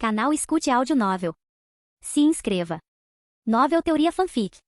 Canal Escute Áudio Novel. Se inscreva. Novel Teoria Fanfic.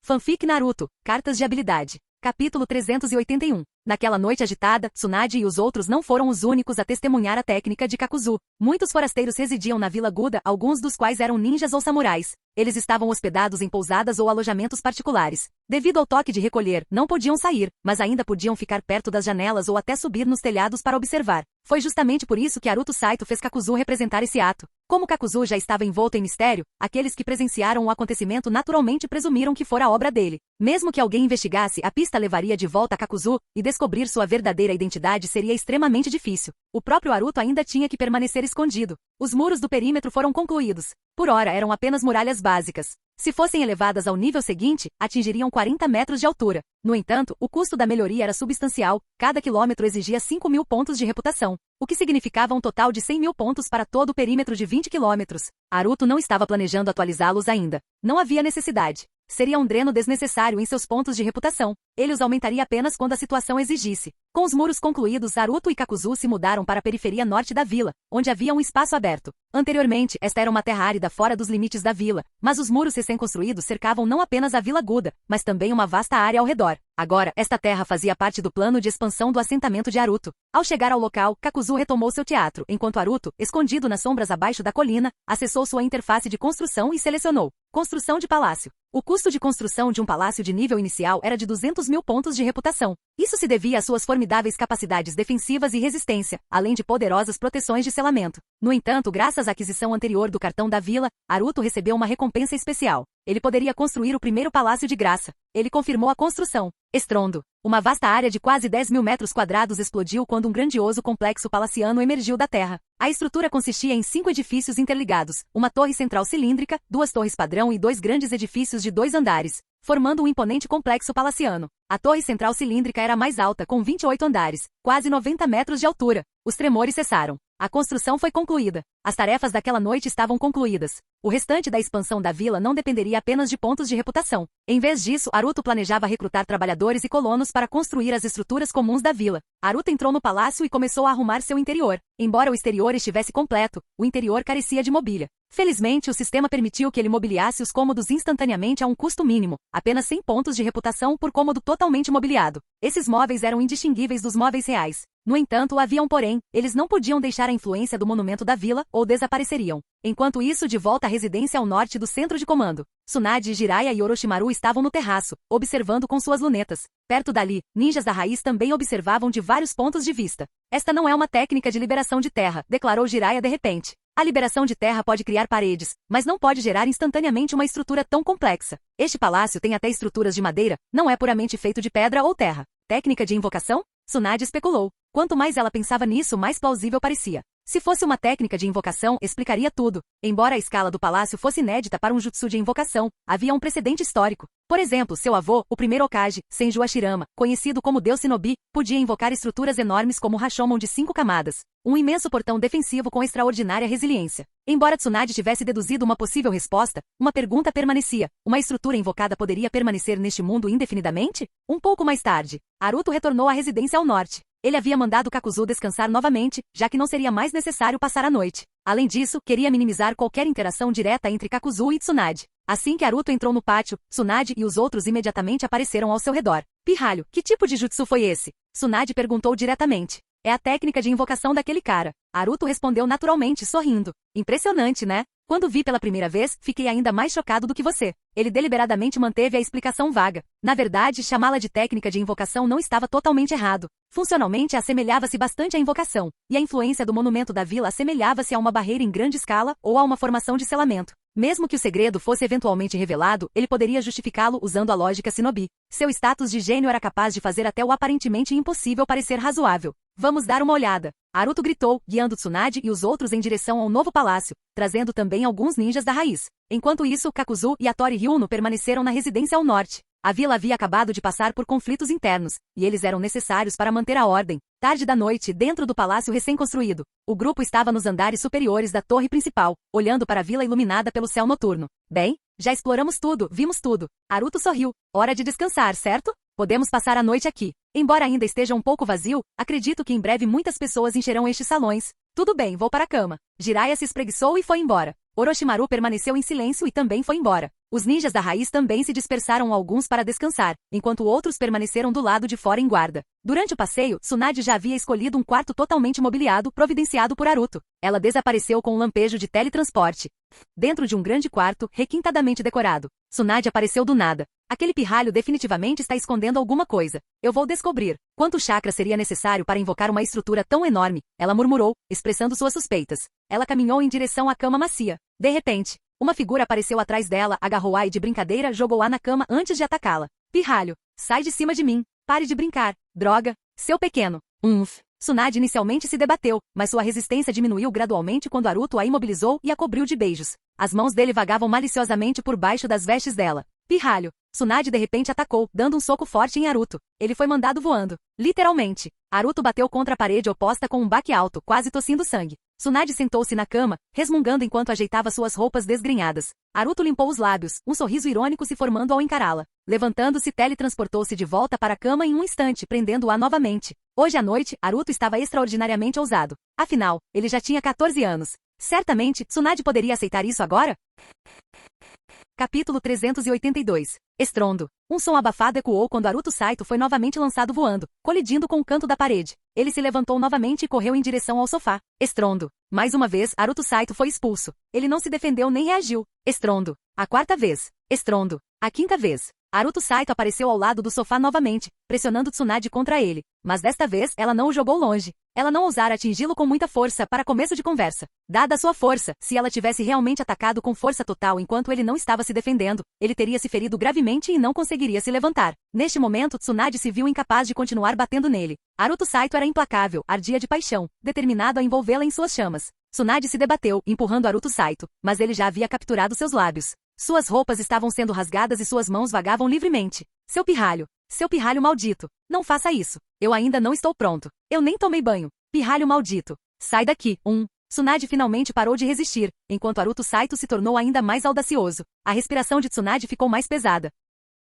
Fanfic Naruto, Cartas de Habilidade. Capítulo 381. Naquela noite agitada, Tsunade e os outros não foram os únicos a testemunhar a técnica de Kakuzu. Muitos forasteiros residiam na Vila Guda, alguns dos quais eram ninjas ou samurais. Eles estavam hospedados em pousadas ou alojamentos particulares. Devido ao toque de recolher, não podiam sair, mas ainda podiam ficar perto das janelas ou até subir nos telhados para observar. Foi justamente por isso que Haruto Saito fez Kakuzu representar esse ato. Como Kakuzu já estava envolto em mistério, aqueles que presenciaram o acontecimento naturalmente presumiram que fora obra dele. Mesmo que alguém investigasse, a pista levaria de volta a Kakuzu, e descobrir sua verdadeira identidade seria extremamente difícil. O próprio Haruto ainda tinha que permanecer escondido. Os muros do perímetro foram concluídos. Por ora eram apenas muralhas básicas. Se fossem elevadas ao nível seguinte, atingiriam 40 metros de altura. No entanto, o custo da melhoria era substancial, cada quilômetro exigia 5.000 pontos de reputação, o que significava um total de 100.000 pontos para todo o perímetro de 20 quilômetros. Haruto não estava planejando atualizá-los ainda. Não havia necessidade. Seria um dreno desnecessário em seus pontos de reputação. Ele os aumentaria apenas quando a situação exigisse. Com os muros concluídos, Haruto e Kakuzu se mudaram para a periferia norte da vila, onde havia um espaço aberto. Anteriormente, esta era uma terra árida fora dos limites da vila, mas os muros recém-construídos cercavam não apenas a Vila Guda, mas também uma vasta área ao redor. Agora, esta terra fazia parte do plano de expansão do assentamento de Haruto. Ao chegar ao local, Kakuzu retomou seu teatro, enquanto Haruto, escondido nas sombras abaixo da colina, acessou sua interface de construção e selecionou Construção de Palácio. O custo de construção de um palácio de nível inicial era de 200.000 pontos de reputação. Isso se devia às suas formidáveis capacidades defensivas e resistência, além de poderosas proteções de selamento. No entanto, graças à aquisição anterior do cartão da vila, Haruto recebeu uma recompensa especial. Ele poderia construir o primeiro palácio de graça. Ele confirmou a construção. Estrondo. Uma vasta área de quase 10.000 metros quadrados explodiu quando um grandioso complexo palaciano emergiu da terra. A estrutura consistia em 5 edifícios interligados, uma torre central cilíndrica, 2 torres padrão e 2 grandes edifícios de 2 andares, formando um imponente complexo palaciano. A torre central cilíndrica era a mais alta, com 28 andares, quase 90 metros de altura. Os tremores cessaram. A construção foi concluída. As tarefas daquela noite estavam concluídas. O restante da expansão da vila não dependeria apenas de pontos de reputação. Em vez disso, Haruto planejava recrutar trabalhadores e colonos para construir as estruturas comuns da vila. Haruto entrou no palácio e começou a arrumar seu interior. Embora o exterior estivesse completo, o interior carecia de mobília. Felizmente, o sistema permitiu que ele mobiliasse os cômodos instantaneamente a um custo mínimo, apenas 100 pontos de reputação por cômodo totalmente mobiliado. Esses móveis eram indistinguíveis dos móveis reais. No entanto, havia um porém: eles não podiam deixar a influência do monumento da vila, ou desapareceriam. Enquanto isso, de volta à residência ao norte do centro de comando, Tsunade, Jiraiya e Orochimaru estavam no terraço, observando com suas lunetas. Perto dali, ninjas da raiz também observavam de vários pontos de vista. Esta não é uma técnica de liberação de terra, declarou Jiraiya de repente. A liberação de terra pode criar paredes, mas não pode gerar instantaneamente uma estrutura tão complexa. Este palácio tem até estruturas de madeira, não é puramente feito de pedra ou terra. Técnica de invocação? Tsunade especulou. Quanto mais ela pensava nisso, mais plausível parecia. Se fosse uma técnica de invocação, explicaria tudo. Embora a escala do palácio fosse inédita para um jutsu de invocação, havia um precedente histórico. Por exemplo, seu avô, o primeiro Hokage, Senju Hashirama, conhecido como Deus Shinobi, podia invocar estruturas enormes como o Rashomon de 5 camadas. Um imenso portão defensivo com extraordinária resiliência. Embora Tsunade tivesse deduzido uma possível resposta, uma pergunta permanecia. Uma estrutura invocada poderia permanecer neste mundo indefinidamente? Um pouco mais tarde, Haruto retornou à residência ao norte. Ele havia mandado Kakuzu descansar novamente, já que não seria mais necessário passar a noite. Além disso, queria minimizar qualquer interação direta entre Kakuzu e Tsunade. Assim que Haruto entrou no pátio, Tsunade e os outros imediatamente apareceram ao seu redor. Pirralho, que tipo de jutsu foi esse? Tsunade perguntou diretamente. É a técnica de invocação daquele cara. Haruto respondeu naturalmente, sorrindo. Impressionante, né? Quando vi pela primeira vez, fiquei ainda mais chocado do que você. Ele deliberadamente manteve a explicação vaga. Na verdade, chamá-la de técnica de invocação não estava totalmente errado. Funcionalmente, assemelhava-se bastante à invocação, e a influência do monumento da vila assemelhava-se a uma barreira em grande escala ou a uma formação de selamento. Mesmo que o segredo fosse eventualmente revelado, ele poderia justificá-lo usando a lógica Shinobi. Seu status de gênio era capaz de fazer até o aparentemente impossível parecer razoável. Vamos dar uma olhada. Haruto gritou, guiando Tsunade e os outros em direção ao novo palácio, trazendo também alguns ninjas da raiz. Enquanto isso, Kakuzu e Hattori Ryuno permaneceram na residência ao norte. A vila havia acabado de passar por conflitos internos, e eles eram necessários para manter a ordem. Tarde da noite, dentro do palácio recém-construído, o grupo estava nos andares superiores da torre principal, olhando para a vila iluminada pelo céu noturno. Bem, já exploramos tudo, vimos tudo. Haruto sorriu. Hora de descansar, certo? Podemos passar a noite aqui. Embora ainda esteja um pouco vazio, acredito que em breve muitas pessoas encherão estes salões. Tudo bem, vou para a cama. Jiraiya se espreguiçou e foi embora. Orochimaru permaneceu em silêncio e também foi embora. Os ninjas da raiz também se dispersaram alguns para descansar, enquanto outros permaneceram do lado de fora em guarda. Durante o passeio, Tsunade já havia escolhido um quarto totalmente mobiliado, providenciado por Naruto. Ela desapareceu com um lampejo de teletransporte. Dentro de um grande quarto, requintadamente decorado, Tsunade apareceu do nada. Aquele pirralho definitivamente está escondendo alguma coisa. Eu vou descobrir. Quanto chakra seria necessário para invocar uma estrutura tão enorme? Ela murmurou, expressando suas suspeitas. Ela caminhou em direção à cama macia. De repente, uma figura apareceu atrás dela, agarrou-a e de brincadeira jogou-a na cama antes de atacá-la. Pirralho, sai de cima de mim. Pare de brincar. Droga. Seu pequeno. Tsunade inicialmente se debateu, mas sua resistência diminuiu gradualmente quando Naruto a imobilizou e a cobriu de beijos. As mãos dele vagavam maliciosamente por baixo das vestes dela. Pirralho. Tsunade de repente atacou, dando um soco forte em Naruto. Ele foi mandado voando. Literalmente. Naruto bateu contra a parede oposta com um baque alto, quase tossindo sangue. Tsunade sentou-se na cama, resmungando enquanto ajeitava suas roupas desgrenhadas. Naruto limpou os lábios, um sorriso irônico se formando ao encará-la. Levantando-se, teletransportou-se de volta para a cama em um instante, prendendo-a novamente. Hoje à noite, Naruto estava extraordinariamente ousado. Afinal, ele já tinha 14 anos. Certamente, Tsunade poderia aceitar isso agora? Capítulo 382. Estrondo. Um som abafado ecoou quando Naruto Saito foi novamente lançado voando, colidindo com o canto da parede. Ele se levantou novamente e correu em direção ao sofá. Estrondo. Mais uma vez, Naruto Saito foi expulso. Ele não se defendeu nem reagiu. Estrondo. A quarta vez. Estrondo. A quinta vez. Naruto Saito apareceu ao lado do sofá novamente, pressionando Tsunade contra ele. Mas desta vez, ela não o jogou longe. Ela não ousara atingi-lo com muita força para começo de conversa. Dada a sua força, se ela tivesse realmente atacado com força total enquanto ele não estava se defendendo, ele teria se ferido gravemente e não conseguiria se levantar. Neste momento, Tsunade se viu incapaz de continuar batendo nele. Naruto Saito era implacável, ardia de paixão, determinado a envolvê-la em suas chamas. Tsunade se debateu, empurrando Naruto Saito, mas ele já havia capturado seus lábios. Suas roupas estavam sendo rasgadas e suas mãos vagavam livremente. Seu pirralho maldito. Não faça isso. Eu ainda não estou pronto. Eu nem tomei banho. Pirralho maldito. Sai daqui. Tsunade finalmente parou de resistir, enquanto Naruto Saito se tornou ainda mais audacioso. A respiração de Tsunade ficou mais pesada.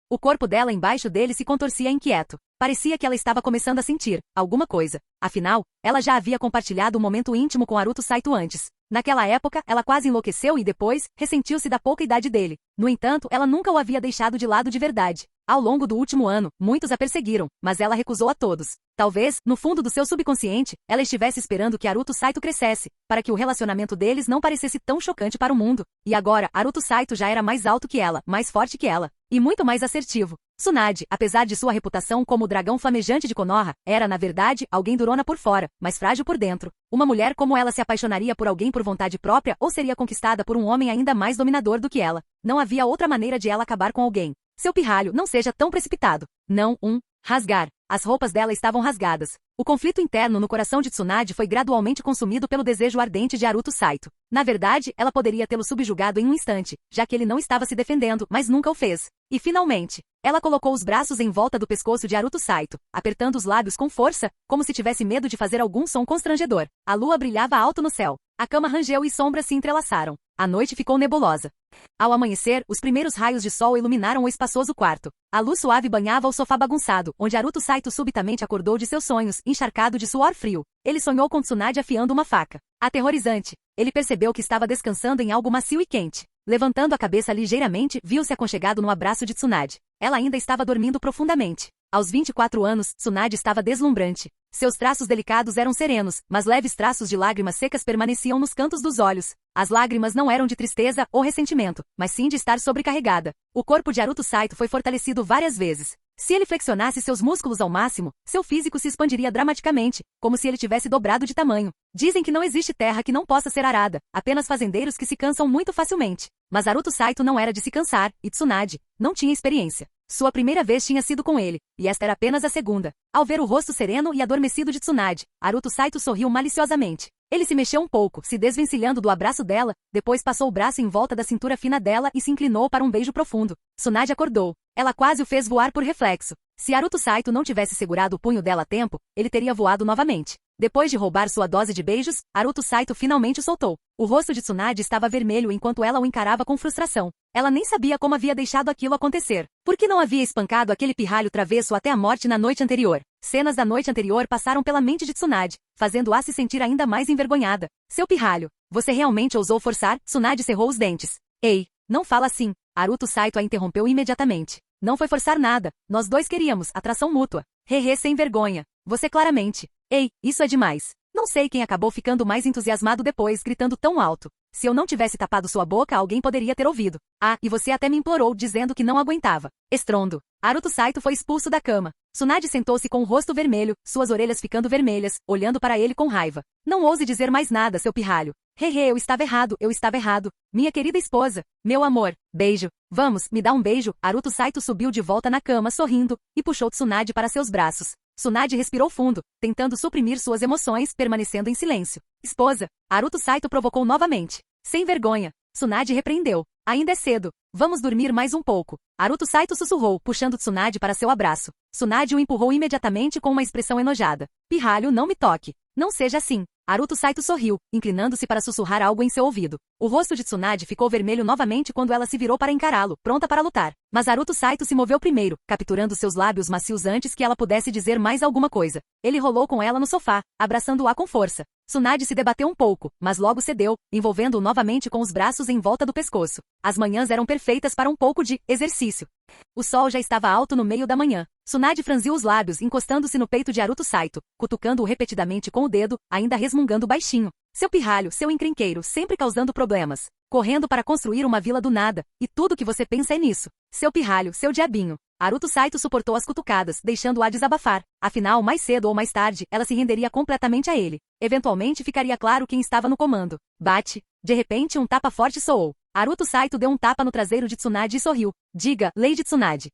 O corpo dela embaixo dele se contorcia inquieto. Parecia que ela estava começando a sentir alguma coisa. Afinal, ela já havia compartilhado um momento íntimo com Naruto Saito antes. Naquela época, ela quase enlouqueceu e depois, ressentiu-se da pouca idade dele. No entanto, ela nunca o havia deixado de lado de verdade. Ao longo do último ano, muitos a perseguiram, mas ela recusou a todos. Talvez, no fundo do seu subconsciente, ela estivesse esperando que Naruto Saito crescesse, para que o relacionamento deles não parecesse tão chocante para o mundo. E agora, Naruto Saito já era mais alto que ela, mais forte que ela, e muito mais assertivo. Tsunade, apesar de sua reputação como o dragão flamejante de Konoha, era, na verdade, alguém durona por fora, mas frágil por dentro. Uma mulher como ela se apaixonaria por alguém por vontade própria ou seria conquistada por um homem ainda mais dominador do que ela. Não havia outra maneira de ela acabar com alguém. Seu pirralho, não seja tão precipitado. Não, rasgar. As roupas dela estavam rasgadas. O conflito interno no coração de Tsunade foi gradualmente consumido pelo desejo ardente de Naruto Saito. Na verdade, ela poderia tê-lo subjugado em um instante, já que ele não estava se defendendo, mas nunca o fez. E finalmente, ela colocou os braços em volta do pescoço de Naruto Saito, apertando os lábios com força, como se tivesse medo de fazer algum som constrangedor. A lua brilhava alto no céu. A cama rangeu e sombras se entrelaçaram. A noite ficou nebulosa. Ao amanhecer, os primeiros raios de sol iluminaram o espaçoso quarto. A luz suave banhava o sofá bagunçado, onde Naruto Saito subitamente acordou de seus sonhos, encharcado de suor frio. Ele sonhou com Tsunade afiando uma faca. Aterrorizante. Ele percebeu que estava descansando em algo macio e quente. Levantando a cabeça ligeiramente, viu-se aconchegado no abraço de Tsunade. Ela ainda estava dormindo profundamente. Aos 24 anos, Tsunade estava deslumbrante. Seus traços delicados eram serenos, mas leves traços de lágrimas secas permaneciam nos cantos dos olhos. As lágrimas não eram de tristeza ou ressentimento, mas sim de estar sobrecarregada. O corpo de Naruto Saito foi fortalecido várias vezes. Se ele flexionasse seus músculos ao máximo, seu físico se expandiria dramaticamente, como se ele tivesse dobrado de tamanho. Dizem que não existe terra que não possa ser arada, apenas fazendeiros que se cansam muito facilmente. Mas Naruto Saito não era de se cansar, e Tsunade não tinha experiência. Sua primeira vez tinha sido com ele, e esta era apenas a segunda. Ao ver o rosto sereno e adormecido de Tsunade, Naruto Saito sorriu maliciosamente. Ele se mexeu um pouco, se desvencilhando do abraço dela, depois passou o braço em volta da cintura fina dela e se inclinou para um beijo profundo. Tsunade acordou. Ela quase o fez voar por reflexo. Se Naruto Saito não tivesse segurado o punho dela a tempo, ele teria voado novamente. Depois de roubar sua dose de beijos, Naruto Saito finalmente o soltou. O rosto de Tsunade estava vermelho enquanto ela o encarava com frustração. Ela nem sabia como havia deixado aquilo acontecer. Por que não havia espancado aquele pirralho travesso até a morte na noite anterior? Cenas da noite anterior passaram pela mente de Tsunade, fazendo-a se sentir ainda mais envergonhada. Seu pirralho, Você realmente ousou forçar? Tsunade cerrou os dentes. Ei, não fala assim. Naruto Saito a interrompeu imediatamente. Não foi forçar nada. Nós dois queríamos atração mútua. Hehe, sem vergonha. Você claramente. Ei, isso é demais. Não sei quem acabou ficando mais entusiasmado depois, gritando tão alto. Se eu não tivesse tapado sua boca, alguém poderia ter ouvido. Ah, e você até me implorou, dizendo que não aguentava. Estrondo. Naruto Saito foi expulso da cama. Tsunade sentou-se com o rosto vermelho, suas orelhas ficando vermelhas, olhando para ele com raiva. Não ouse dizer mais nada, seu pirralho. Hehe, eu estava errado. Minha querida esposa. Meu amor. Beijo. Vamos, me dá um beijo. Naruto Saito subiu de volta na cama, sorrindo, e puxou Tsunade para seus braços. Tsunade respirou fundo, tentando suprimir suas emoções, permanecendo em silêncio. Esposa. Naruto Saito provocou novamente. Sem vergonha. Tsunade repreendeu. Ainda é cedo. Vamos dormir mais um pouco. Naruto Saito sussurrou, puxando Tsunade para seu abraço. Tsunade o empurrou imediatamente com uma expressão enojada. Pirralho, não me toque. Não seja assim. Naruto Saito sorriu, inclinando-se para sussurrar algo em seu ouvido. O rosto de Tsunade ficou vermelho novamente quando ela se virou para encará-lo, pronta para lutar. Mas Naruto Saito se moveu primeiro, capturando seus lábios macios antes que ela pudesse dizer mais alguma coisa. Ele rolou com ela no sofá, abraçando-a com força. Tsunade se debateu um pouco, mas logo cedeu, envolvendo-o novamente com os braços em volta do pescoço. As manhãs eram perfeitas para um pouco de exercício. O sol já estava alto no meio da manhã. Tsunade franziu os lábios, encostando-se no peito de Naruto Saito, cutucando-o repetidamente com o dedo, ainda resmungando baixinho. Seu pirralho, seu encrenqueiro, sempre causando problemas. Correndo para construir uma vila do nada, e tudo que você pensa é nisso. Seu pirralho, seu diabinho. Naruto Saito suportou as cutucadas, deixando-a desabafar. Afinal, mais cedo ou mais tarde, ela se renderia completamente a ele. Eventualmente ficaria claro quem estava no comando. Bate. De repente, um tapa forte soou. Naruto Saito deu um tapa no traseiro de Tsunade e sorriu. Diga, Lady Tsunade.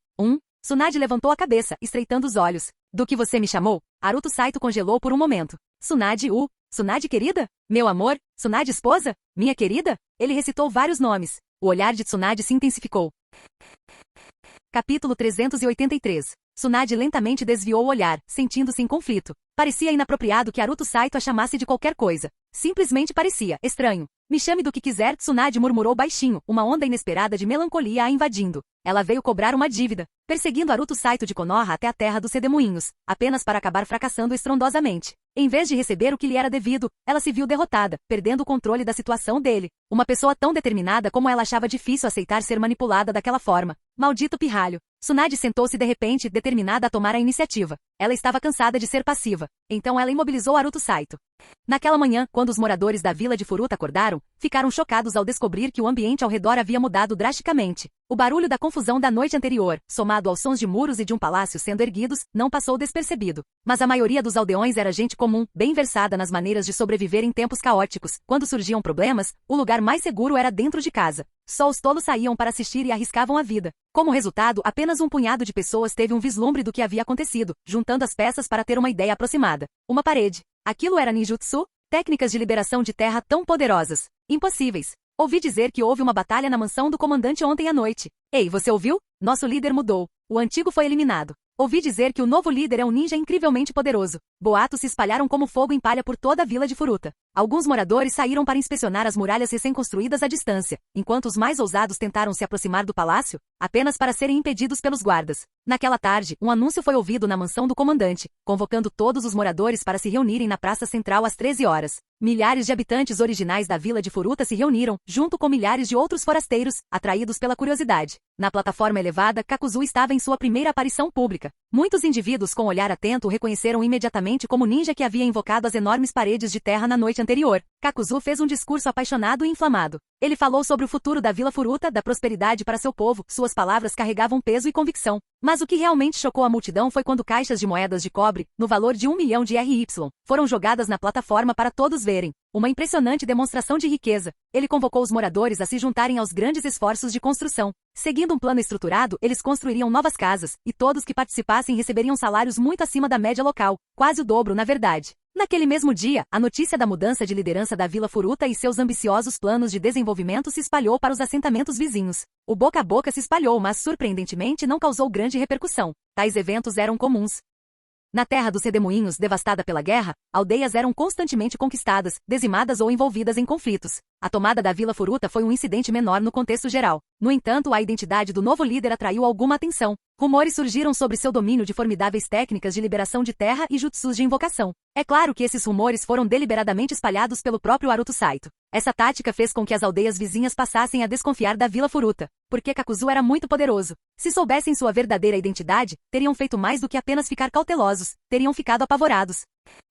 Tsunade levantou a cabeça, estreitando os olhos. Do que você me chamou? Naruto Saito congelou por um momento. Tsunade, Tsunade querida? Meu amor? Tsunade esposa? Minha querida? Ele recitou vários nomes. O olhar de Tsunade se intensificou. Capítulo 383. Tsunade lentamente desviou o olhar, sentindo-se em conflito. Parecia inapropriado que Naruto Saito a chamasse de qualquer coisa. Simplesmente parecia estranho. Me chame do que quiser, Tsunade murmurou baixinho, uma onda inesperada de melancolia a invadindo. Ela veio cobrar uma dívida, perseguindo Naruto Saito de Konoha até a terra dos Redemoinhos, apenas para acabar fracassando estrondosamente. Em vez de receber o que lhe era devido, ela se viu derrotada, perdendo o controle da situação dele. Uma pessoa tão determinada como ela achava difícil aceitar ser manipulada daquela forma. Maldito pirralho. Tsunade sentou-se de repente, determinada a tomar a iniciativa. Ela estava cansada de ser passiva. Então ela imobilizou Naruto Saito. Naquela manhã, quando os moradores da vila de Furuta acordaram, ficaram chocados ao descobrir que o ambiente ao redor havia mudado drasticamente. O barulho da confusão da noite anterior, somado aos sons de muros e de um palácio sendo erguidos, não passou despercebido. Mas a maioria dos aldeões era gente comum, bem versada nas maneiras de sobreviver em tempos caóticos. Quando surgiam problemas, o lugar mais seguro era dentro de casa. Só os tolos saíam para assistir e arriscavam a vida. Como resultado, apenas um punhado de pessoas teve um vislumbre do que havia acontecido, juntando as peças para ter uma ideia aproximada. Uma parede. Aquilo era ninjutsu? Técnicas de liberação de terra tão poderosas. Impossíveis. Ouvi dizer que houve uma batalha na mansão do comandante ontem à noite. Ei, você ouviu? Nosso líder mudou. O antigo foi eliminado. Ouvi dizer que o novo líder é um ninja incrivelmente poderoso. Boatos se espalharam como fogo em palha por toda a vila de Furuta. Alguns moradores saíram para inspecionar as muralhas recém-construídas à distância, enquanto os mais ousados tentaram se aproximar do palácio, apenas para serem impedidos pelos guardas. Naquela tarde, um anúncio foi ouvido na mansão do comandante, convocando todos os moradores para se reunirem na praça central às 13 horas. Milhares de habitantes originais da vila de Furuta se reuniram, junto com milhares de outros forasteiros, atraídos pela curiosidade. Na plataforma elevada, Kakuzu estava em sua primeira aparição pública. Muitos indivíduos com olhar atento o reconheceram imediatamente como o ninja que havia invocado as enormes paredes de terra na noite anterior. Kakuzu fez um discurso apaixonado e inflamado. Ele falou sobre o futuro da Vila Furuta, da prosperidade para seu povo, suas palavras carregavam peso e convicção. Mas o que realmente chocou a multidão foi quando caixas de moedas de cobre, no valor de 1 milhão de RY, foram jogadas na plataforma para todos verem. Uma impressionante demonstração de riqueza. Ele convocou os moradores a se juntarem aos grandes esforços de construção. Seguindo um plano estruturado, eles construiriam novas casas, e todos que participassem receberiam salários muito acima da média local, quase o dobro na verdade. Naquele mesmo dia, a notícia da mudança de liderança da Vila Furuta e seus ambiciosos planos de desenvolvimento se espalhou para os assentamentos vizinhos. O boca a boca se espalhou, mas surpreendentemente não causou grande repercussão. Tais eventos eram comuns. Na terra dos Redemoinhos, devastada pela guerra, aldeias eram constantemente conquistadas, dizimadas ou envolvidas em conflitos. A tomada da Vila Furuta foi um incidente menor no contexto geral. No entanto, a identidade do novo líder atraiu alguma atenção. Rumores surgiram sobre seu domínio de formidáveis técnicas de liberação de terra e jutsus de invocação. É claro que esses rumores foram deliberadamente espalhados pelo próprio Naruto Saito. Essa tática fez com que as aldeias vizinhas passassem a desconfiar da Vila Furuta, porque Kakuzu era muito poderoso. Se soubessem sua verdadeira identidade, teriam feito mais do que apenas ficar cautelosos, teriam ficado apavorados.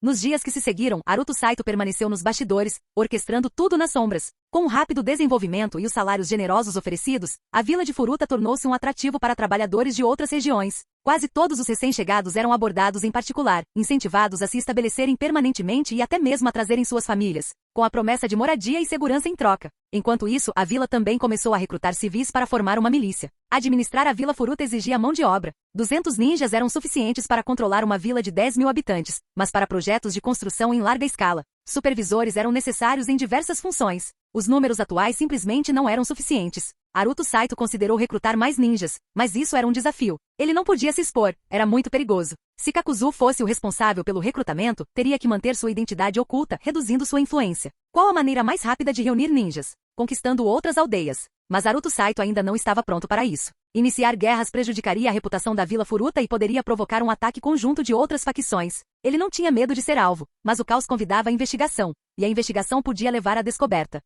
Nos dias que se seguiram, Haruto Saito permaneceu nos bastidores, orquestrando tudo nas sombras. Com o rápido desenvolvimento e os salários generosos oferecidos, a vila de Furuta tornou-se um atrativo para trabalhadores de outras regiões. Quase todos os recém-chegados eram abordados em particular, incentivados a se estabelecerem permanentemente e até mesmo a trazerem suas famílias, com a promessa de moradia e segurança em troca. Enquanto isso, a vila também começou a recrutar civis para formar uma milícia. Administrar a Vila Furuta exigia mão de obra. 200 ninjas eram suficientes para controlar uma vila de 10.000 habitantes, mas para projetos de construção em larga escala, supervisores eram necessários em diversas funções. Os números atuais simplesmente não eram suficientes. Haruto Saito considerou recrutar mais ninjas, mas isso era um desafio. Ele não podia se expor, era muito perigoso. Se Kakuzu fosse o responsável pelo recrutamento, teria que manter sua identidade oculta, reduzindo sua influência. Qual a maneira mais rápida de reunir ninjas? Conquistando outras aldeias. Mas Haruto Saito ainda não estava pronto para isso. Iniciar guerras prejudicaria a reputação da Vila Furuta e poderia provocar um ataque conjunto de outras facções. Ele não tinha medo de ser alvo, mas o caos convidava a investigação, e a investigação podia levar à descoberta.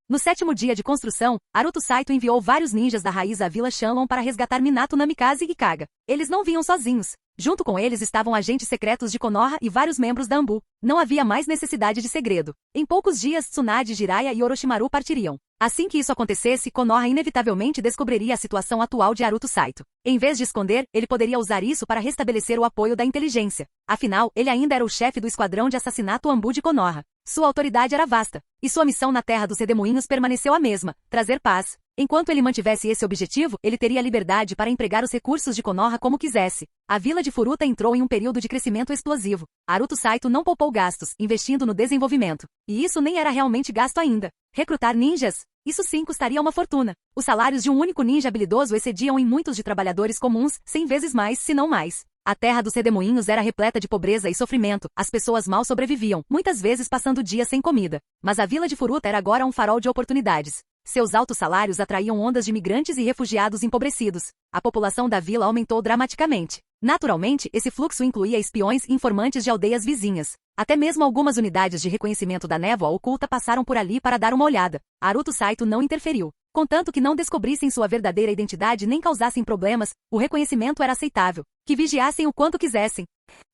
No 7º dia de construção, Haruto Saito enviou vários ninjas da raiz à Vila Shanlon para resgatar Minato Namikaze e Kaga. Eles não vinham sozinhos. Junto com eles estavam agentes secretos de Konoha e vários membros da Anbu. Não havia mais necessidade de segredo. Em poucos dias, Tsunade, Jiraiya e Orochimaru partiriam. Assim que isso acontecesse, Konoha inevitavelmente descobriria a situação atual de Haruto Saito. Em vez de esconder, ele poderia usar isso para restabelecer o apoio da inteligência. Afinal, ele ainda era o chefe do esquadrão de assassinato Anbu de Konoha. Sua autoridade era vasta, e sua missão na Terra dos Redemoinhos permaneceu a mesma, trazer paz. Enquanto ele mantivesse esse objetivo, ele teria liberdade para empregar os recursos de Konoha como quisesse. A vila de Furuta entrou em um período de crescimento explosivo. Haruto Saito não poupou gastos, investindo no desenvolvimento. E isso nem era realmente gasto ainda. Recrutar ninjas? Isso sim custaria uma fortuna. Os salários de um único ninja habilidoso excediam em muitos de trabalhadores comuns, 100 vezes mais, se não mais. A terra dos redemoinhos era repleta de pobreza e sofrimento, as pessoas mal sobreviviam, muitas vezes passando dias sem comida. Mas a vila de Furuta era agora um farol de oportunidades. Seus altos salários atraíam ondas de migrantes e refugiados empobrecidos. A população da vila aumentou dramaticamente. Naturalmente, esse fluxo incluía espiões e informantes de aldeias vizinhas. Até mesmo algumas unidades de reconhecimento da névoa oculta passaram por ali para dar uma olhada. Haruto Saito não interferiu. Contanto que não descobrissem sua verdadeira identidade nem causassem problemas, o reconhecimento era aceitável. Que vigiassem o quanto quisessem.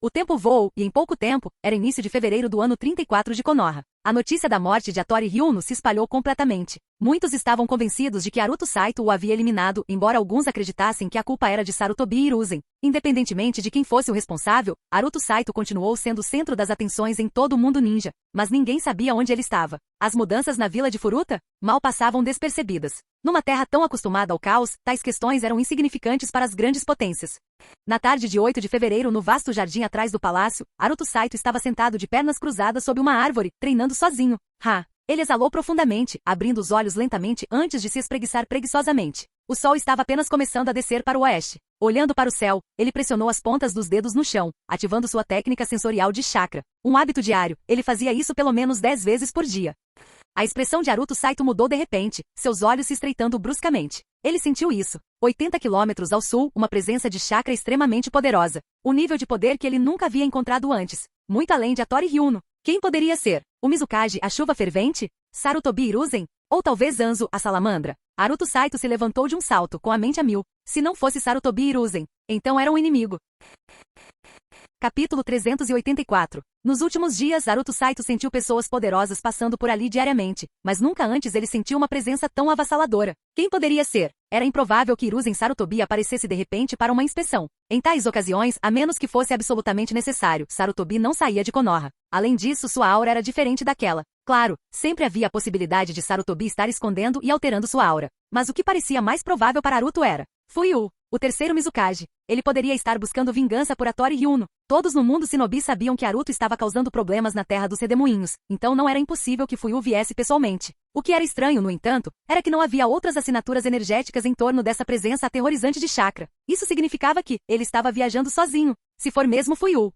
O tempo voou, e em pouco tempo, era início de fevereiro do ano 34 de Konoha. A notícia da morte de Hattori Ryuno se espalhou completamente. Muitos estavam convencidos de que Haruto Saito o havia eliminado, embora alguns acreditassem que a culpa era de Sarutobi Hiruzen. Independentemente de quem fosse o responsável, Haruto Saito continuou sendo o centro das atenções em todo o mundo ninja, mas ninguém sabia onde ele estava. As mudanças na vila de Furuta mal passavam despercebidas. Numa terra tão acostumada ao caos, tais questões eram insignificantes para as grandes potências. Na tarde de 8 de fevereiro, no vasto jardim atrás do palácio, Haruto Saito estava sentado de pernas cruzadas sob uma árvore, treinando sozinho. Ele exalou profundamente, abrindo os olhos lentamente antes de se espreguiçar preguiçosamente. O sol estava apenas começando a descer para o oeste. Olhando para o céu, ele pressionou as pontas dos dedos no chão, ativando sua técnica sensorial de chakra. Um hábito diário, ele fazia isso pelo menos 10 vezes por dia. A expressão de Haruto Saito mudou de repente, seus olhos se estreitando bruscamente. Ele sentiu isso. 80 quilômetros ao sul, uma presença de chakra extremamente poderosa. Um nível de poder que ele nunca havia encontrado antes. Muito além de Hattori Ryuno. Quem poderia ser? O Mizukage, a chuva fervente? Sarutobi Hiruzen? Ou talvez Anzo, a salamandra? Haruto Saito se levantou de um salto, com a mente a mil. Se não fosse Sarutobi Hiruzen, então era um inimigo. Capítulo 384. Nos últimos dias, Haruto Saito sentiu pessoas poderosas passando por ali diariamente, mas nunca antes ele sentiu uma presença tão avassaladora. Quem poderia ser? Era improvável que Hiruzen Sarutobi aparecesse de repente para uma inspeção. Em tais ocasiões, a menos que fosse absolutamente necessário, Sarutobi não saía de Konoha. Além disso, sua aura era diferente daquela. Claro, sempre havia a possibilidade de Sarutobi estar escondendo e alterando sua aura. Mas o que parecia mais provável para Haruto era Fuyu, o terceiro Mizukage. Ele poderia estar buscando vingança por Hattori Ryuno. Todos no mundo Shinobi sabiam que Haruto estava causando problemas na terra dos redemoinhos, então não era impossível que Fuyu viesse pessoalmente. O que era estranho, no entanto, era que não havia outras assinaturas energéticas em torno dessa presença aterrorizante de chakra. Isso significava que ele estava viajando sozinho. Se for mesmo Fuyu.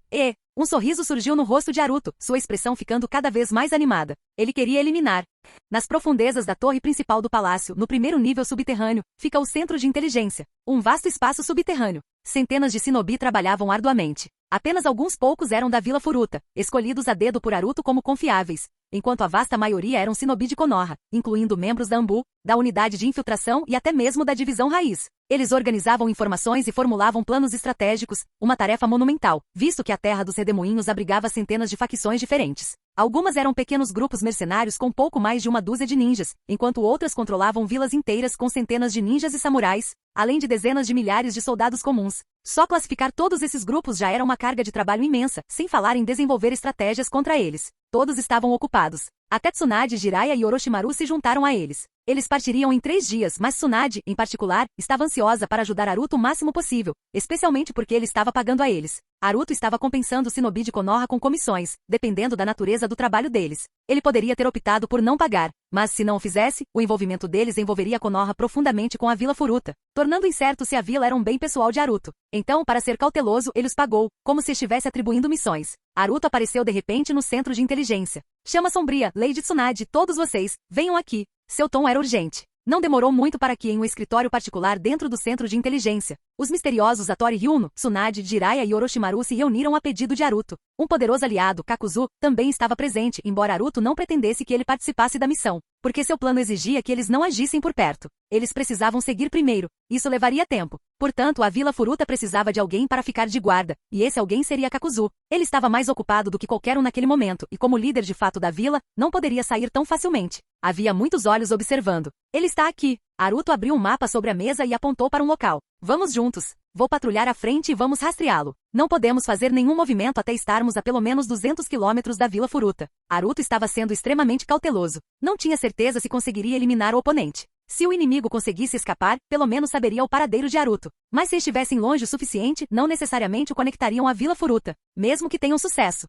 Um sorriso surgiu no rosto de Haruto, sua expressão ficando cada vez mais animada. Ele queria eliminar. Nas profundezas da torre principal do palácio, no primeiro nível subterrâneo, fica o centro de inteligência. Um vasto espaço subterrâneo. Centenas de shinobi trabalhavam arduamente. Apenas alguns poucos eram da Vila Furuta, escolhidos a dedo por Haruto como confiáveis. enquanto a vasta maioria eram shinobi de Konoha, incluindo membros da Anbu, da unidade de infiltração e até mesmo da divisão raiz. Eles organizavam informações e formulavam planos estratégicos, uma tarefa monumental, visto que a terra dos redemoinhos abrigava centenas de facções diferentes. Algumas eram pequenos grupos mercenários com pouco mais de uma dúzia de ninjas, enquanto outras controlavam vilas inteiras com centenas de ninjas e samurais, além de dezenas de milhares de soldados comuns. Só classificar todos esses grupos já era uma carga de trabalho imensa, sem falar em desenvolver estratégias contra eles. Todos estavam ocupados. Até Tsunade, Jiraiya e Orochimaru se juntaram a eles. Eles partiriam em 3 dias, mas Tsunade, em particular, estava ansiosa para ajudar Naruto o máximo possível, especialmente porque ele estava pagando a eles. Naruto estava compensando o shinobi de Konoha com comissões, dependendo da natureza do trabalho deles. Ele poderia ter optado por não pagar, mas se não o fizesse, o envolvimento deles envolveria Konoha profundamente com a Vila Furuta, tornando incerto se a vila era um bem pessoal de Naruto. Então, para ser cauteloso, ele os pagou, como se estivesse atribuindo missões. Naruto apareceu de repente no centro de inteligência. Chama Sombria, Lady Tsunade, todos vocês, venham aqui. Seu tom era urgente. Não demorou muito para que, em um escritório particular dentro do centro de inteligência, os misteriosos Hattori Hyuno, Tsunade, Jiraiya e Orochimaru se reuniram a pedido de Naruto. Um poderoso aliado, Kakuzu, também estava presente, embora Naruto não pretendesse que ele participasse da missão, porque seu plano exigia que eles não agissem por perto. Eles precisavam seguir primeiro. Isso levaria tempo. Portanto, a Vila Furuta precisava de alguém para ficar de guarda, e esse alguém seria Kakuzu. Ele estava mais ocupado do que qualquer um naquele momento, e como líder de fato da vila, não poderia sair tão facilmente. Havia muitos olhos observando. Ele está aqui. Naruto abriu um mapa sobre a mesa e apontou para um local. Vamos juntos. Vou patrulhar à frente e vamos rastreá-lo. Não podemos fazer nenhum movimento até estarmos a pelo menos 200 quilômetros da Vila Furuta. Naruto estava sendo extremamente cauteloso. Não tinha certeza se conseguiria eliminar o oponente. Se o inimigo conseguisse escapar, pelo menos saberia o paradeiro de Naruto. Mas se estivessem longe o suficiente, não necessariamente o conectariam à Vila Furuta, mesmo que tenham sucesso.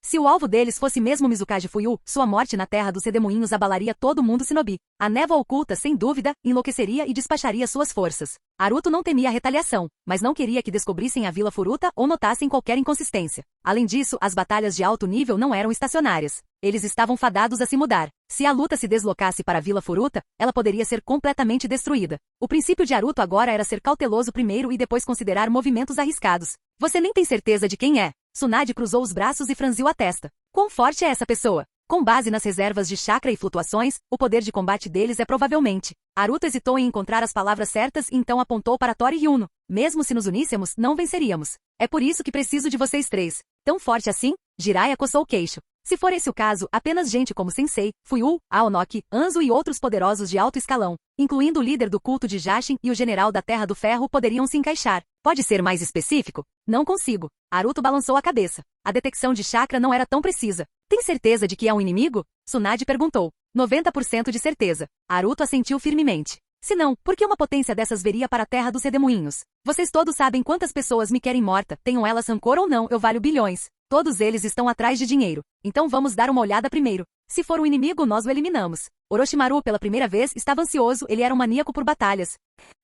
Se o alvo deles fosse mesmo Mizukage Fuyu, sua morte na terra dos redemoinhos abalaria todo mundo shinobi. A névoa oculta, sem dúvida, enlouqueceria e despacharia suas forças. Naruto não temia a retaliação, mas não queria que descobrissem a Vila Furuta ou notassem qualquer inconsistência. Além disso, as batalhas de alto nível não eram estacionárias. Eles estavam fadados a se mudar. Se a luta se deslocasse para a Vila Furuta, ela poderia ser completamente destruída. O princípio de Naruto agora era ser cauteloso primeiro e depois considerar movimentos arriscados. Você nem tem certeza de quem é. Tsunade cruzou os braços e franziu a testa. Quão forte é essa pessoa? Com base nas reservas de chakra e flutuações, o poder de combate deles é provavelmente. Naruto hesitou em encontrar as palavras certas e então apontou para Hattori Hyuno. Mesmo se nos uníssemos, não venceríamos. É por isso que preciso de vocês 3. Tão forte assim? Jiraiya coçou o queixo. Se for esse o caso, apenas gente como Sensei, Fuyu, Aonoki, Anzo e outros poderosos de alto escalão, incluindo o líder do culto de Jashin e o general da Terra do Ferro, poderiam se encaixar. Pode ser mais específico? Não consigo. Naruto balançou a cabeça. A detecção de chakra não era tão precisa. Tem certeza de que é um inimigo? Tsunade perguntou. 90% de certeza. Naruto assentiu firmemente. Se não, por que uma potência dessas veria para a terra dos redemoinhos? Vocês todos sabem quantas pessoas me querem morta, tenham elas rancor ou não, eu valho bilhões. Todos eles estão atrás de dinheiro. Então vamos dar uma olhada primeiro. Se for um inimigo, nós o eliminamos. Orochimaru, pela primeira vez, estava ansioso, ele era um maníaco por batalhas.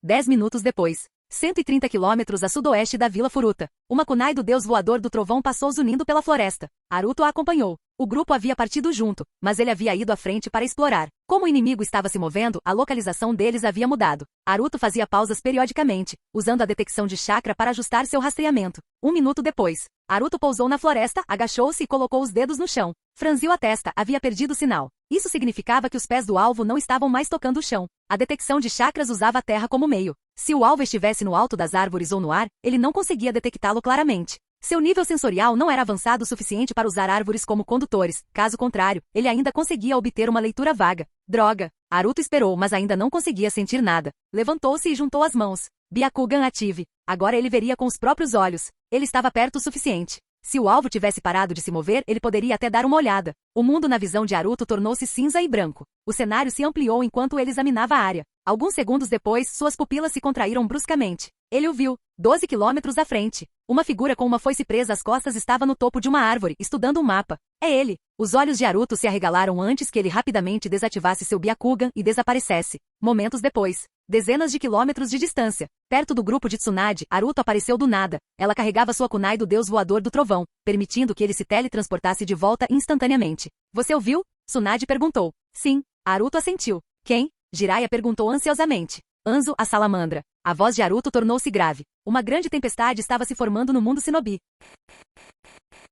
10 minutos depois. 130 quilômetros a sudoeste da Vila Furuta. Uma kunai do deus voador do trovão passou zunindo pela floresta. Naruto a acompanhou. O grupo havia partido junto, mas ele havia ido à frente para explorar. Como o inimigo estava se movendo, a localização deles havia mudado. Naruto fazia pausas periodicamente, usando a detecção de chakra para ajustar seu rastreamento. 1 minuto depois, Naruto pousou na floresta, agachou-se e colocou os dedos no chão. Franziu a testa, havia perdido o sinal. Isso significava que os pés do alvo não estavam mais tocando o chão. A detecção de chakras usava a terra como meio. Se o alvo estivesse no alto das árvores ou no ar, ele não conseguia detectá-lo claramente. Seu nível sensorial não era avançado o suficiente para usar árvores como condutores. Caso contrário, ele ainda conseguia obter uma leitura vaga. Droga! Naruto esperou, mas ainda não conseguia sentir nada. Levantou-se e juntou as mãos. Byakugan ative. Agora ele veria com os próprios olhos. Ele estava perto o suficiente. Se o alvo tivesse parado de se mover, ele poderia até dar uma olhada. O mundo na visão de Naruto tornou-se cinza e branco. O cenário se ampliou enquanto ele examinava a área. Alguns segundos depois, suas pupilas se contraíram bruscamente. Ele o viu, 12 quilômetros à frente. Uma figura com uma foice presa às costas estava no topo de uma árvore, estudando um mapa. É ele! Os olhos de Naruto se arregalaram antes que ele rapidamente desativasse seu Byakugan e desaparecesse. Momentos depois, dezenas de quilômetros de distância, perto do grupo de Tsunade, Naruto apareceu do nada. Ela carregava sua kunai do deus voador do trovão, permitindo que ele se teletransportasse de volta instantaneamente. Você o viu? Tsunade perguntou. Sim. Naruto assentiu. Quem? Jiraiya perguntou ansiosamente. Anzo, a salamandra. A voz de Naruto tornou-se grave. Uma grande tempestade estava se formando no mundo shinobi.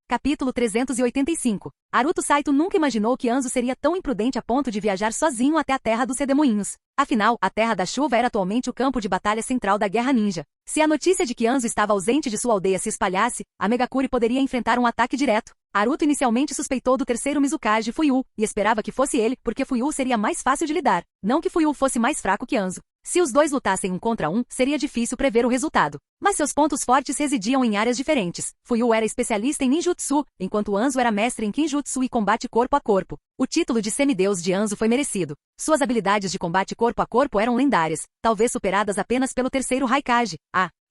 Capítulo 385. Naruto Saito nunca imaginou que Anzo seria tão imprudente a ponto de viajar sozinho até a Terra dos Redemoinhos. Afinal, a Terra da Chuva era atualmente o campo de batalha central da Guerra Ninja. Se a notícia de que Anzo estava ausente de sua aldeia se espalhasse, a Megakuri poderia enfrentar um ataque direto. Naruto inicialmente suspeitou do terceiro Mizukage Fuyu, e esperava que fosse ele, porque Fuyu seria mais fácil de lidar. Não que Fuyu fosse mais fraco que Anzo. Se os dois lutassem um contra um, seria difícil prever o resultado. Mas seus pontos fortes residiam em áreas diferentes. Fuyu era especialista em ninjutsu, enquanto Anzo era mestre em kinjutsu e combate corpo a corpo. O título de semideus de Anzo foi merecido. Suas habilidades de combate corpo a corpo eram lendárias, talvez superadas apenas pelo terceiro Raikage.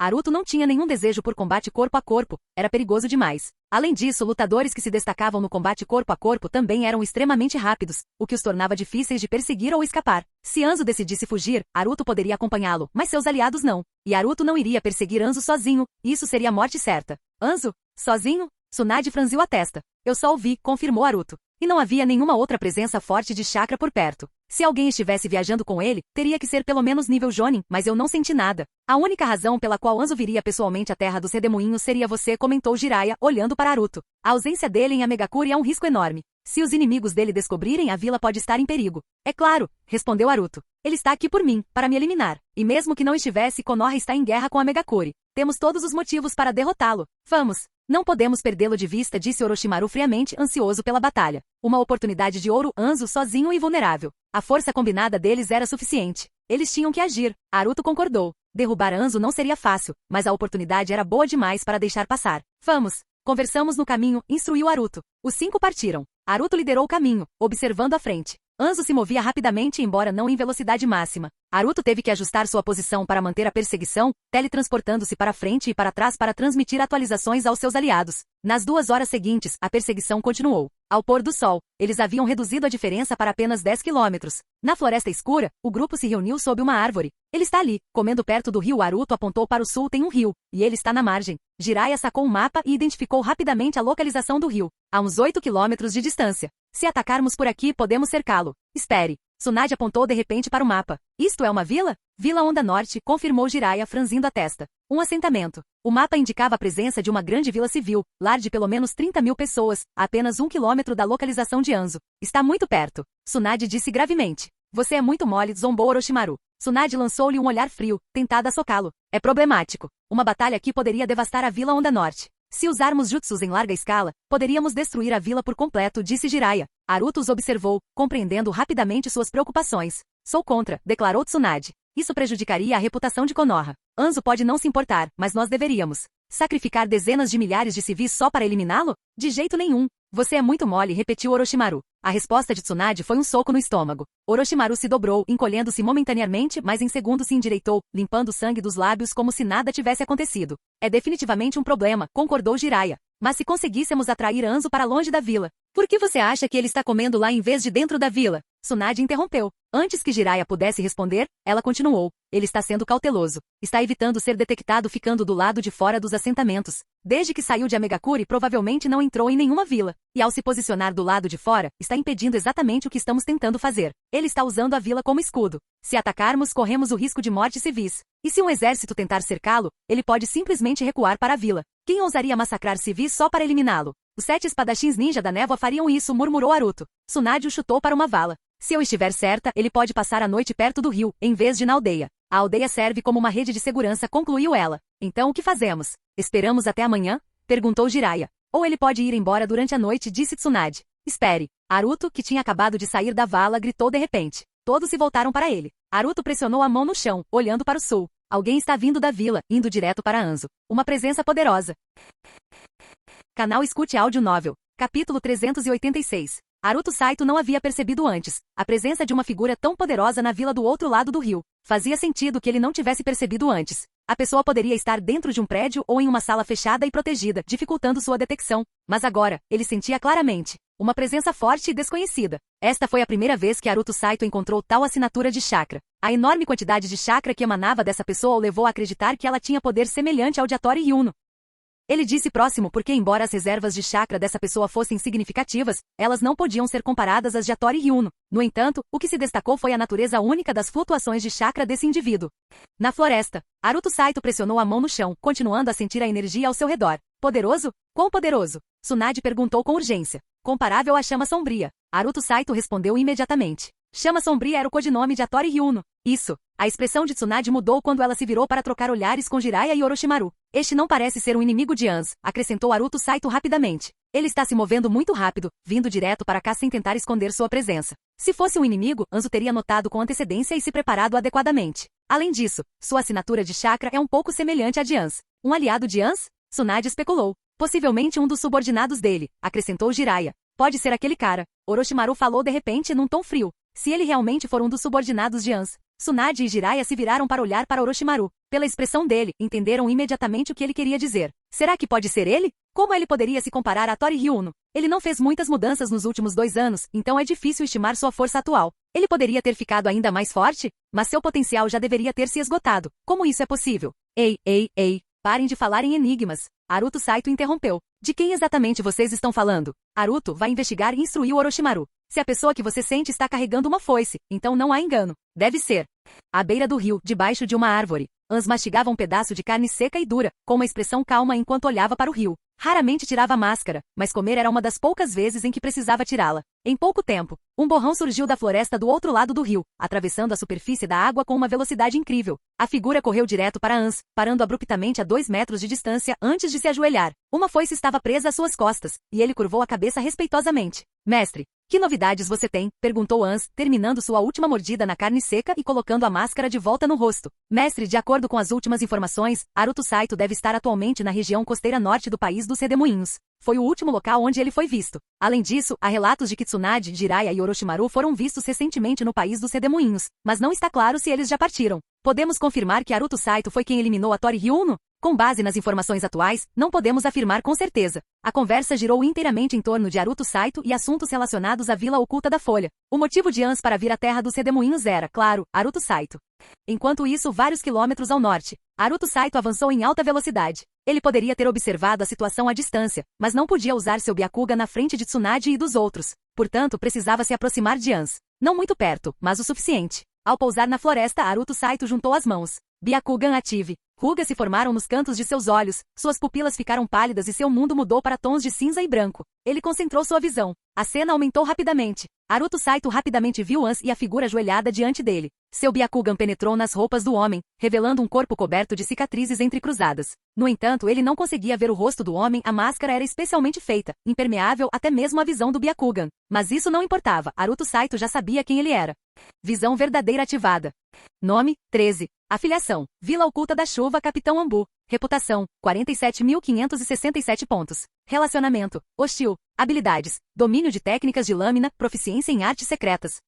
Naruto não tinha nenhum desejo por combate corpo a corpo, era perigoso demais. Além disso, lutadores que se destacavam no combate corpo a corpo também eram extremamente rápidos, o que os tornava difíceis de perseguir ou escapar. Se Anzo decidisse fugir, Naruto poderia acompanhá-lo, mas seus aliados não. E Naruto não iria perseguir Anzo sozinho, isso seria a morte certa. Anzo? Sozinho? Tsunade franziu a testa. Eu só ouvi, confirmou Naruto. E não havia nenhuma outra presença forte de chakra por perto. Se alguém estivesse viajando com ele, teria que ser pelo menos nível Jonin, mas eu não senti nada. A única razão pela qual Anzo viria pessoalmente à Terra dos Redemoinhos seria você, comentou Jiraiya, olhando para Naruto. A ausência dele em Amegakuri é um risco enorme. Se os inimigos dele descobrirem, a vila pode estar em perigo. É claro, respondeu Naruto. Ele está aqui por mim, para me eliminar. E mesmo que não estivesse, Konoha está em guerra com Amegakuri. Temos todos os motivos para derrotá-lo. Vamos. Não podemos perdê-lo de vista, disse Orochimaru friamente, ansioso pela batalha. Uma oportunidade de ouro, Anzo sozinho e vulnerável. A força combinada deles era suficiente. Eles tinham que agir. Naruto concordou. Derrubar Anzo não seria fácil, mas a oportunidade era boa demais para deixar passar. Vamos. Conversamos no caminho, instruiu Naruto. Os 5 partiram. Naruto liderou o caminho, observando a frente. Anzo se movia rapidamente, embora não em velocidade máxima. Naruto teve que ajustar sua posição para manter a perseguição, teletransportando-se para frente e para trás para transmitir atualizações aos seus aliados. Nas 2 horas seguintes, a perseguição continuou. Ao pôr do sol, eles haviam reduzido a diferença para apenas 10 quilômetros. Na floresta escura, o grupo se reuniu sob uma árvore. Ele está ali, comendo perto do rio. Naruto apontou para o sul, tem um rio, e ele está na margem. Jiraiya sacou um mapa e identificou rapidamente a localização do rio, a uns 8 quilômetros de distância. Se atacarmos por aqui, podemos cercá-lo. Espere. Tsunade apontou de repente para o mapa. Isto é uma vila? Vila Onda Norte, confirmou Jiraiya franzindo a testa. Um assentamento. O mapa indicava a presença de uma grande vila civil, lar de pelo menos 30.000 pessoas, a apenas 1 quilômetro da localização de Anzo. Está muito perto. Tsunade disse gravemente. Você é muito mole, zombou Orochimaru. Tsunade lançou-lhe um olhar frio, tentada a socá-lo. É problemático. Uma batalha aqui poderia devastar a Vila Onda Norte. Se usarmos jutsus em larga escala, poderíamos destruir a vila por completo, disse Jiraiya. Naruto os observou, compreendendo rapidamente suas preocupações. Sou contra, declarou Tsunade. Isso prejudicaria a reputação de Konoha. Anzo pode não se importar, mas nós deveríamos. Sacrificar dezenas de milhares de civis só para eliminá-lo? De jeito nenhum. Você é muito mole, repetiu Orochimaru. A resposta de Tsunade foi um soco no estômago. Orochimaru se dobrou, encolhendo-se momentaneamente, mas em segundos se endireitou, limpando o sangue dos lábios como se nada tivesse acontecido. É definitivamente um problema, concordou Jiraiya. Mas se conseguíssemos atrair Anzo para longe da vila, por que você acha que ele está comendo lá em vez de dentro da vila? Tsunade interrompeu. Antes que Jiraiya pudesse responder, ela continuou. Ele está sendo cauteloso. Está evitando ser detectado ficando do lado de fora dos assentamentos. Desde que saiu de Amegakuri, provavelmente não entrou em nenhuma vila. E ao se posicionar do lado de fora, está impedindo exatamente o que estamos tentando fazer. Ele está usando a vila como escudo. Se atacarmos, corremos o risco de morte civis. E se um exército tentar cercá-lo, ele pode simplesmente recuar para a vila. Quem ousaria massacrar civis só para eliminá-lo? Os 7 espadachins ninja da névoa fariam isso, murmurou Naruto. Tsunade o chutou para uma vala. Se eu estiver certa, ele pode passar a noite perto do rio, em vez de na aldeia. A aldeia serve como uma rede de segurança, concluiu ela. Então o que fazemos? Esperamos até amanhã? Perguntou Jiraiya. Ou ele pode ir embora durante a noite, disse Tsunade. Espere. Naruto, que tinha acabado de sair da vala, gritou de repente. Todos se voltaram para ele. Naruto pressionou a mão no chão, olhando para o sul. Alguém está vindo da vila, indo direto para Anzo. Uma presença poderosa. Canal Escute Áudio Novel. Capítulo 386. Naruto Saito não havia percebido antes a presença de uma figura tão poderosa na vila do outro lado do rio. Fazia sentido que ele não tivesse percebido antes. A pessoa poderia estar dentro de um prédio ou em uma sala fechada e protegida, dificultando sua detecção. Mas agora, ele sentia claramente uma presença forte e desconhecida. Esta foi a primeira vez que Naruto Saito encontrou tal assinatura de chakra. A enorme quantidade de chakra que emanava dessa pessoa o levou a acreditar que ela tinha poder semelhante ao de Hattori Hyuno. Ele disse próximo porque, embora as reservas de chakra dessa pessoa fossem significativas, elas não podiam ser comparadas às de Hattori Hyuno. No entanto, o que se destacou foi a natureza única das flutuações de chakra desse indivíduo. Na floresta, Naruto Saito pressionou a mão no chão, continuando a sentir a energia ao seu redor. Poderoso? Quão poderoso? Tsunade perguntou com urgência. Comparável à chama sombria. Naruto Saito respondeu imediatamente. Chama sombria era o codinome de Hattori Ryuno. Isso. A expressão de Tsunade mudou quando ela se virou para trocar olhares com Jiraiya e Orochimaru. Este não parece ser um inimigo de Ans, acrescentou Naruto Saito rapidamente. Ele está se movendo muito rápido, vindo direto para cá sem tentar esconder sua presença. Se fosse um inimigo, Ans o teria notado com antecedência e se preparado adequadamente. Além disso, sua assinatura de chakra é um pouco semelhante à de Ans. Um aliado de Ans? Tsunade especulou. Possivelmente um dos subordinados dele, acrescentou Jiraiya. Pode ser aquele cara. Orochimaru falou de repente num tom frio. Se ele realmente for um dos subordinados de Ans. Tsunade e Jiraiya se viraram para olhar para Orochimaru. Pela expressão dele, entenderam imediatamente o que ele queria dizer. Será que pode ser ele? Como ele poderia se comparar a Hattori Ryuno? Ele não fez muitas mudanças nos últimos 2 anos, então é difícil estimar sua força atual. Ele poderia ter ficado ainda mais forte? Mas seu potencial já deveria ter se esgotado. Como isso é possível? Ei, parem de falar em enigmas. Naruto Saito interrompeu. De quem exatamente vocês estão falando? Naruto vai investigar e instruiu Orochimaru. Se a pessoa que você sente está carregando uma foice, então não há engano. Deve ser. À beira do rio, debaixo de uma árvore, Ans mastigava um pedaço de carne seca e dura, com uma expressão calma enquanto olhava para o rio. Raramente tirava a máscara, mas comer era uma das poucas vezes em que precisava tirá-la. Em pouco tempo, um borrão surgiu da floresta do outro lado do rio, atravessando a superfície da água com uma velocidade incrível. A figura correu direto para Ans, parando abruptamente a 2 metros de distância antes de se ajoelhar. Uma foice estava presa às suas costas, e ele curvou a cabeça respeitosamente. Mestre, que novidades você tem? Perguntou Ans, terminando sua última mordida na carne seca e colocando a máscara de volta no rosto. Mestre, de acordo com as últimas informações, Naruto Saito deve estar atualmente na região costeira norte do país dos Redemoinhos. Foi o último local onde ele foi visto. Além disso, há relatos de que Tsunade, Jiraiya e Orochimaru foram vistos recentemente no país dos Redemoinhos, mas não está claro se eles já partiram. Podemos confirmar que Naruto Saito foi quem eliminou a Hattori Ryuno? Com base nas informações atuais, não podemos afirmar com certeza. A conversa girou inteiramente em torno de Naruto Saito e assuntos relacionados à Vila Oculta da Folha. O motivo de Ans para vir à Terra dos Redemoinhos era, claro, Naruto Saito. Enquanto isso, vários quilômetros ao norte, Naruto Saito avançou em alta velocidade. Ele poderia ter observado a situação à distância, mas não podia usar seu Byakugan na frente de Tsunade e dos outros. Portanto, precisava se aproximar de Ans. Não muito perto, mas o suficiente. Ao pousar na floresta, Naruto Saito juntou as mãos. Byakugan ative. Rugas se formaram nos cantos de seus olhos, suas pupilas ficaram pálidas e seu mundo mudou para tons de cinza e branco. Ele concentrou sua visão. A cena aumentou rapidamente. Naruto Saito rapidamente viu Ans e a figura ajoelhada diante dele. Seu Byakugan penetrou nas roupas do homem, revelando um corpo coberto de cicatrizes entrecruzadas. No entanto, ele não conseguia ver o rosto do homem, a máscara era especialmente feita, impermeável até mesmo à visão do Byakugan. Mas isso não importava, Naruto Saito já sabia quem ele era. Visão verdadeira ativada. Nome, 13. Afiliação, Vila Oculta da Chuva, Capitão Ambu. Reputação, 47.567 pontos. Relacionamento, hostil. Habilidades, domínio de técnicas de lâmina, proficiência em artes secretas.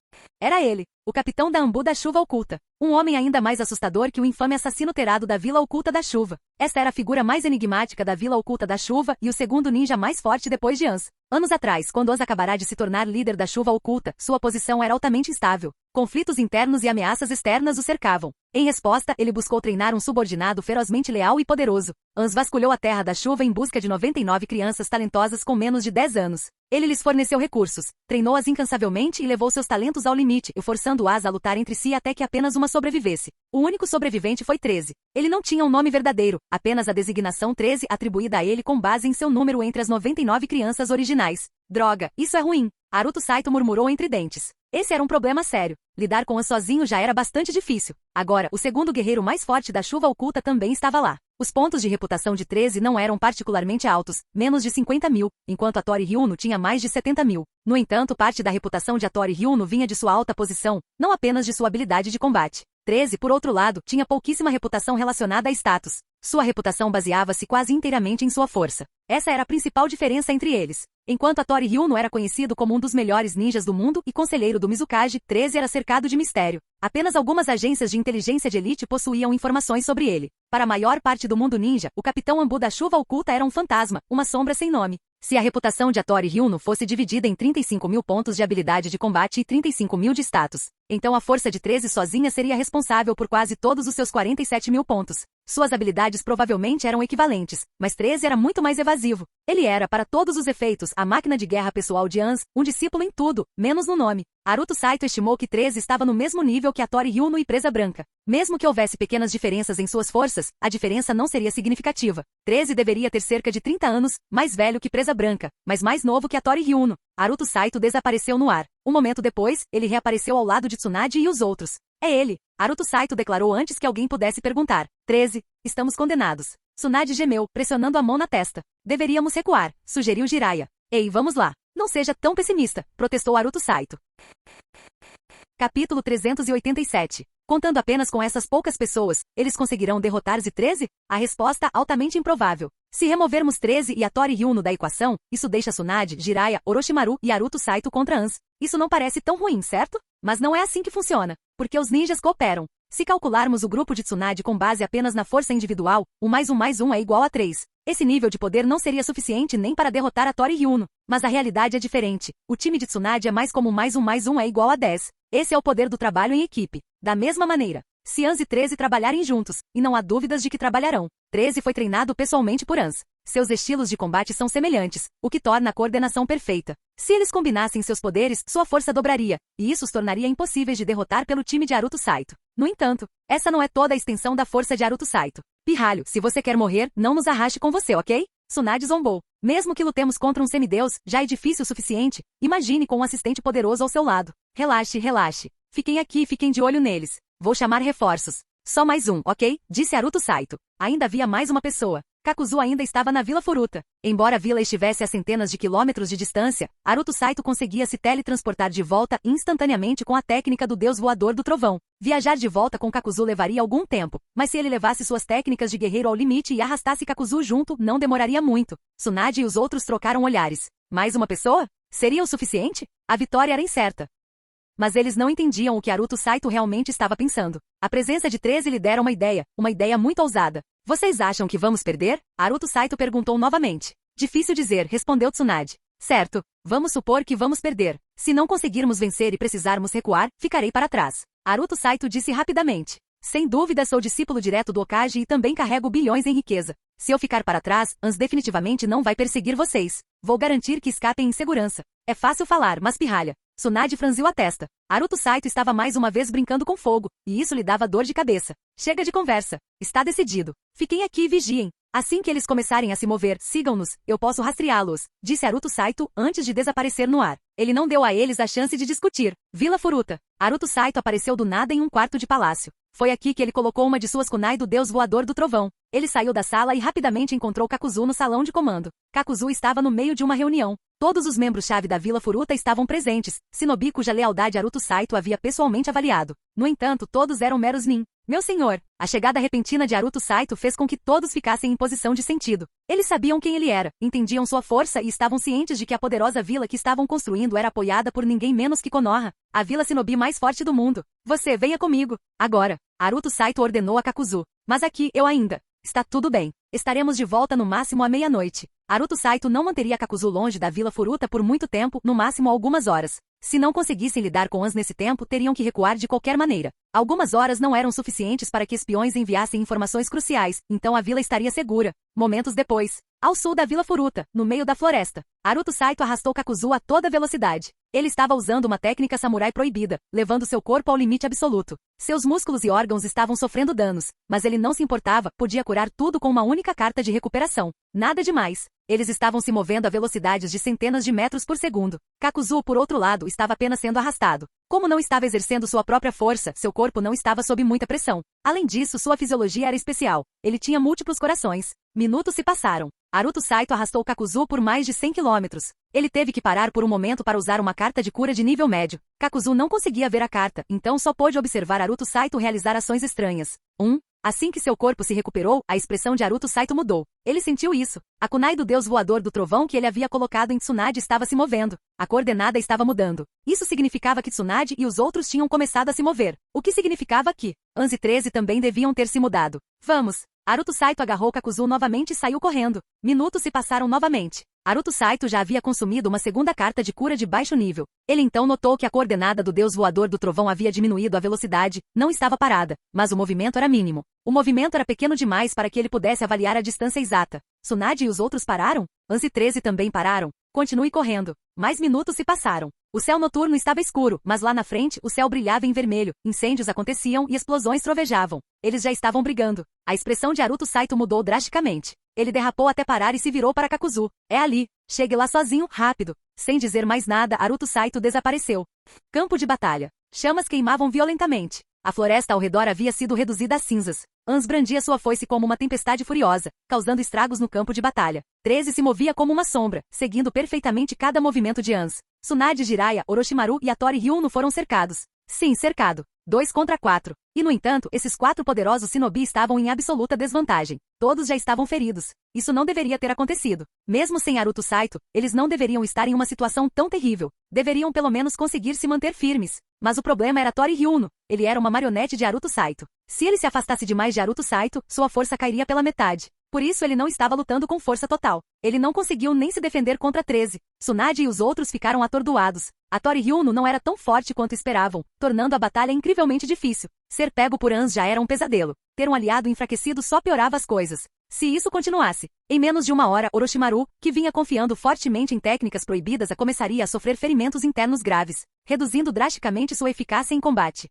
Era ele, o capitão da Ambu da Chuva Oculta. Um homem ainda mais assustador que o infame assassino terado da Vila Oculta da Chuva. Esta era a figura mais enigmática da Vila Oculta da Chuva e o segundo ninja mais forte depois de Ans. Anos atrás, quando Ans acabará de se tornar líder da Chuva Oculta, sua posição era altamente instável. Conflitos internos e ameaças externas o cercavam. Em resposta, ele buscou treinar um subordinado ferozmente leal e poderoso. Ans vasculhou a Terra da Chuva em busca de 99 crianças talentosas com menos de 10 anos. Ele lhes forneceu recursos, treinou-as incansavelmente e levou seus talentos ao limite, forçando-as a lutar entre si até que apenas uma sobrevivesse. O único sobrevivente foi 13. Ele não tinha um nome verdadeiro, apenas a designação 13 atribuída a ele com base em seu número entre as 99 crianças originais. Droga, isso é ruim. Naruto Saito murmurou entre dentes. Esse era um problema sério. Lidar com Ans sozinho já era bastante difícil. Agora, o segundo guerreiro mais forte da Chuva Oculta também estava lá. Os pontos de reputação de 13 não eram particularmente altos, menos de 50 mil, enquanto Hattori Ryuno tinha mais de 70 mil. No entanto, parte da reputação de Hattori Ryuno vinha de sua alta posição, não apenas de sua habilidade de combate. 13, por outro lado, tinha pouquíssima reputação relacionada a status. Sua reputação baseava-se quase inteiramente em sua força. Essa era a principal diferença entre eles. Enquanto Hattori Ryuno era conhecido como um dos melhores ninjas do mundo e conselheiro do Mizukage, 13 era cercado de mistério. Apenas algumas agências de inteligência de elite possuíam informações sobre ele. Para a maior parte do mundo ninja, o Capitão Ambu da Chuva Oculta era um fantasma, uma sombra sem nome. Se a reputação de Hattori Ryuno fosse dividida em 35 mil pontos de habilidade de combate e 35 mil de status, Então a força de 13 sozinha seria responsável por quase todos os seus 47 mil pontos. Suas habilidades provavelmente eram equivalentes, mas 13 era muito mais evasivo. Ele era, para todos os efeitos, a máquina de guerra pessoal de Ans, um discípulo em tudo, menos no nome. Haruto Saito estimou que 13 estava no mesmo nível que a Tori Yuno e Presa Branca. Mesmo que houvesse pequenas diferenças em suas forças, a diferença não seria significativa. 13 deveria ter cerca de 30 anos, mais velho que Presa Branca, mas mais novo que a Tori Yuno. Haruto Saito desapareceu no ar. Um momento depois, ele reapareceu ao lado de Tsunade e os outros. É ele. Haruto Saito declarou antes que alguém pudesse perguntar. 13. Estamos condenados. Tsunade gemeu, pressionando a mão na testa. Deveríamos recuar, sugeriu Jiraiya. Ei, vamos lá. Não seja tão pessimista, protestou Haruto Saito. Capítulo 387. Contando apenas com essas poucas pessoas, eles conseguirão derrotar Z13? A resposta altamente improvável. Se removermos 13 e a Tori Yuno da equação, isso deixa Tsunade, Jiraiya, Orochimaru e Haruto Saito contra Ans. Isso não parece tão ruim, certo? Mas não é assim que funciona, porque os ninjas cooperam. Se calcularmos o grupo de Tsunade com base apenas na força individual, o mais um é igual a 3. Esse nível de poder não seria suficiente nem para derrotar a Tori Yuno. Mas a realidade é diferente. O time de Tsunade é mais como mais um é igual a 10. Esse é o poder do trabalho em equipe. Da mesma maneira, se Ans e 13 trabalharem juntos, e não há dúvidas de que trabalharão. 13 foi treinado pessoalmente por Ans. Seus estilos de combate são semelhantes, o que torna a coordenação perfeita. Se eles combinassem seus poderes, sua força dobraria, e isso os tornaria impossíveis de derrotar pelo time de Haruto Saito. No entanto, essa não é toda a extensão da força de Haruto Saito. Pirralho, se você quer morrer, não nos arraste com você, ok? Tsunade zombou. Mesmo que lutemos contra um semideus, já é difícil o suficiente. Imagine com um assistente poderoso ao seu lado. Relaxe, relaxe. Fiquem aqui e fiquem de olho neles. Vou chamar reforços. Só mais um, ok? Disse Haruto Saito. Ainda havia mais uma pessoa. Kakuzu ainda estava na Vila Furuta. Embora a vila estivesse a centenas de quilômetros de distância, Haruto Saito conseguia se teletransportar de volta instantaneamente com a técnica do Deus Voador do Trovão. Viajar de volta com Kakuzu levaria algum tempo, mas se ele levasse suas técnicas de guerreiro ao limite e arrastasse Kakuzu junto, não demoraria muito. Tsunade e os outros trocaram olhares. Mais uma pessoa? Seria o suficiente? A vitória era incerta. Mas eles não entendiam o que Haruto Saito realmente estava pensando. A presença de 13 lhe dera uma ideia muito ousada. Vocês acham que vamos perder? Haruto Saito perguntou novamente. Difícil dizer, respondeu Tsunade. Certo, vamos supor que vamos perder. Se não conseguirmos vencer e precisarmos recuar, ficarei para trás. Haruto Saito disse rapidamente. Sem dúvida sou discípulo direto do Hokage e também carrego bilhões em riqueza. Se eu ficar para trás, Ans definitivamente não vai perseguir vocês. Vou garantir que escapem em segurança. É fácil falar, mas pirralha. Tsunade franziu a testa. Haruto Saito estava mais uma vez brincando com fogo, e isso lhe dava dor de cabeça. Chega de conversa. Está decidido. Fiquem aqui e vigiem. Assim que eles começarem a se mover, sigam-nos, eu posso rastreá-los, disse Haruto Saito antes de desaparecer no ar. Ele não deu a eles a chance de discutir. Vila Furuta. Haruto Saito apareceu do nada em um quarto de palácio. Foi aqui que ele colocou uma de suas kunai do Deus Voador do Trovão. Ele saiu da sala e rapidamente encontrou Kakuzu no salão de comando. Kakuzu estava no meio de uma reunião. Todos os membros-chave da Vila Furuta estavam presentes, shinobi cuja lealdade Haruto Saito havia pessoalmente avaliado. No entanto, todos eram meros nin. Meu senhor, a chegada repentina de Haruto Saito fez com que todos ficassem em posição de sentido. Eles sabiam quem ele era, entendiam sua força e estavam cientes de que a poderosa vila que estavam construindo era apoiada por ninguém menos que Konoha, a vila shinobi mais forte do mundo. Você, venha comigo. Agora. Haruto Saito ordenou a Kakuzu. Mas aqui, eu ainda. Está tudo bem. Estaremos de volta no máximo à meia-noite. Haruto Saito não manteria Kakuzu longe da Vila Furuta por muito tempo, no máximo algumas horas. Se não conseguissem lidar com Ans nesse tempo, teriam que recuar de qualquer maneira. Algumas horas não eram suficientes para que espiões enviassem informações cruciais, então a vila estaria segura. Momentos depois, ao sul da Vila Furuta, no meio da floresta, Haruto Saito arrastou Kakuzu a toda velocidade. Ele estava usando uma técnica samurai proibida, levando seu corpo ao limite absoluto. Seus músculos e órgãos estavam sofrendo danos, mas ele não se importava, podia curar tudo com uma única carta de recuperação. Nada demais. Eles estavam se movendo a velocidades de centenas de metros por segundo. Kakuzu, por outro lado, estava apenas sendo arrastado. Como não estava exercendo sua própria força, seu corpo não estava sob muita pressão. Além disso, sua fisiologia era especial. Ele tinha múltiplos corações. Minutos se passaram. Haruto Saito arrastou Kakuzu por mais de 100 quilômetros. Ele teve que parar por um momento para usar uma carta de cura de nível médio. Kakuzu não conseguia ver a carta, então só pôde observar Haruto Saito realizar ações estranhas. Assim que seu corpo se recuperou, a expressão de Haruto Saito mudou. Ele sentiu isso. A kunai do Deus Voador do Trovão que ele havia colocado em Tsunade estava se movendo. A coordenada estava mudando. Isso significava que Tsunade e os outros tinham começado a se mover. O que significava que Ans e 13 também deviam ter se mudado. Vamos! Haruto Saito agarrou Kakuzu novamente e saiu correndo. Minutos se passaram novamente. Naruto Saito já havia consumido uma segunda carta de cura de baixo nível. Ele então notou que a coordenada do deus voador do trovão havia diminuído a velocidade, não estava parada, mas o movimento era mínimo. O movimento era pequeno demais para que ele pudesse avaliar a distância exata. Tsunade e os outros pararam? Anse 13 também pararam. Continue correndo. Mais minutos se passaram. O céu noturno estava escuro, mas lá na frente o céu brilhava em vermelho, incêndios aconteciam e explosões trovejavam. Eles já estavam brigando. A expressão de Naruto Saito mudou drasticamente. Ele derrapou até parar e se virou para Kakuzu. É ali. Chegue lá sozinho, rápido. Sem dizer mais nada, Naruto Saito desapareceu. Campo de batalha. Chamas queimavam violentamente. A floresta ao redor havia sido reduzida a cinzas. Ans brandia sua foice como uma tempestade furiosa, causando estragos no campo de batalha. 13 se movia como uma sombra, seguindo perfeitamente cada movimento de Ans. Tsunade, Jiraiya, Orochimaru e Hattori Ryuno foram cercados. Sim, cercado. 2 contra 4. E no entanto, esses 4 poderosos shinobi estavam em absoluta desvantagem. Todos já estavam feridos. Isso não deveria ter acontecido. Mesmo sem Naruto Saito, eles não deveriam estar em uma situação tão terrível. Deveriam pelo menos conseguir se manter firmes. Mas o problema era Hattori Ryuno. Ele era uma marionete de Naruto Saito. Se ele se afastasse demais de Naruto Saito, sua força cairia pela metade. Por isso ele não estava lutando com força total. Ele não conseguiu nem se defender contra 13. Tsunade e os outros ficaram atordoados. Hattori Ryuno não era tão forte quanto esperavam, tornando a batalha incrivelmente difícil. Ser pego por Ans já era um pesadelo. Ter um aliado enfraquecido só piorava as coisas. Se isso continuasse, em menos de uma hora, Orochimaru, que vinha confiando fortemente em técnicas proibidas, começaria a sofrer ferimentos internos graves, reduzindo drasticamente sua eficácia em combate.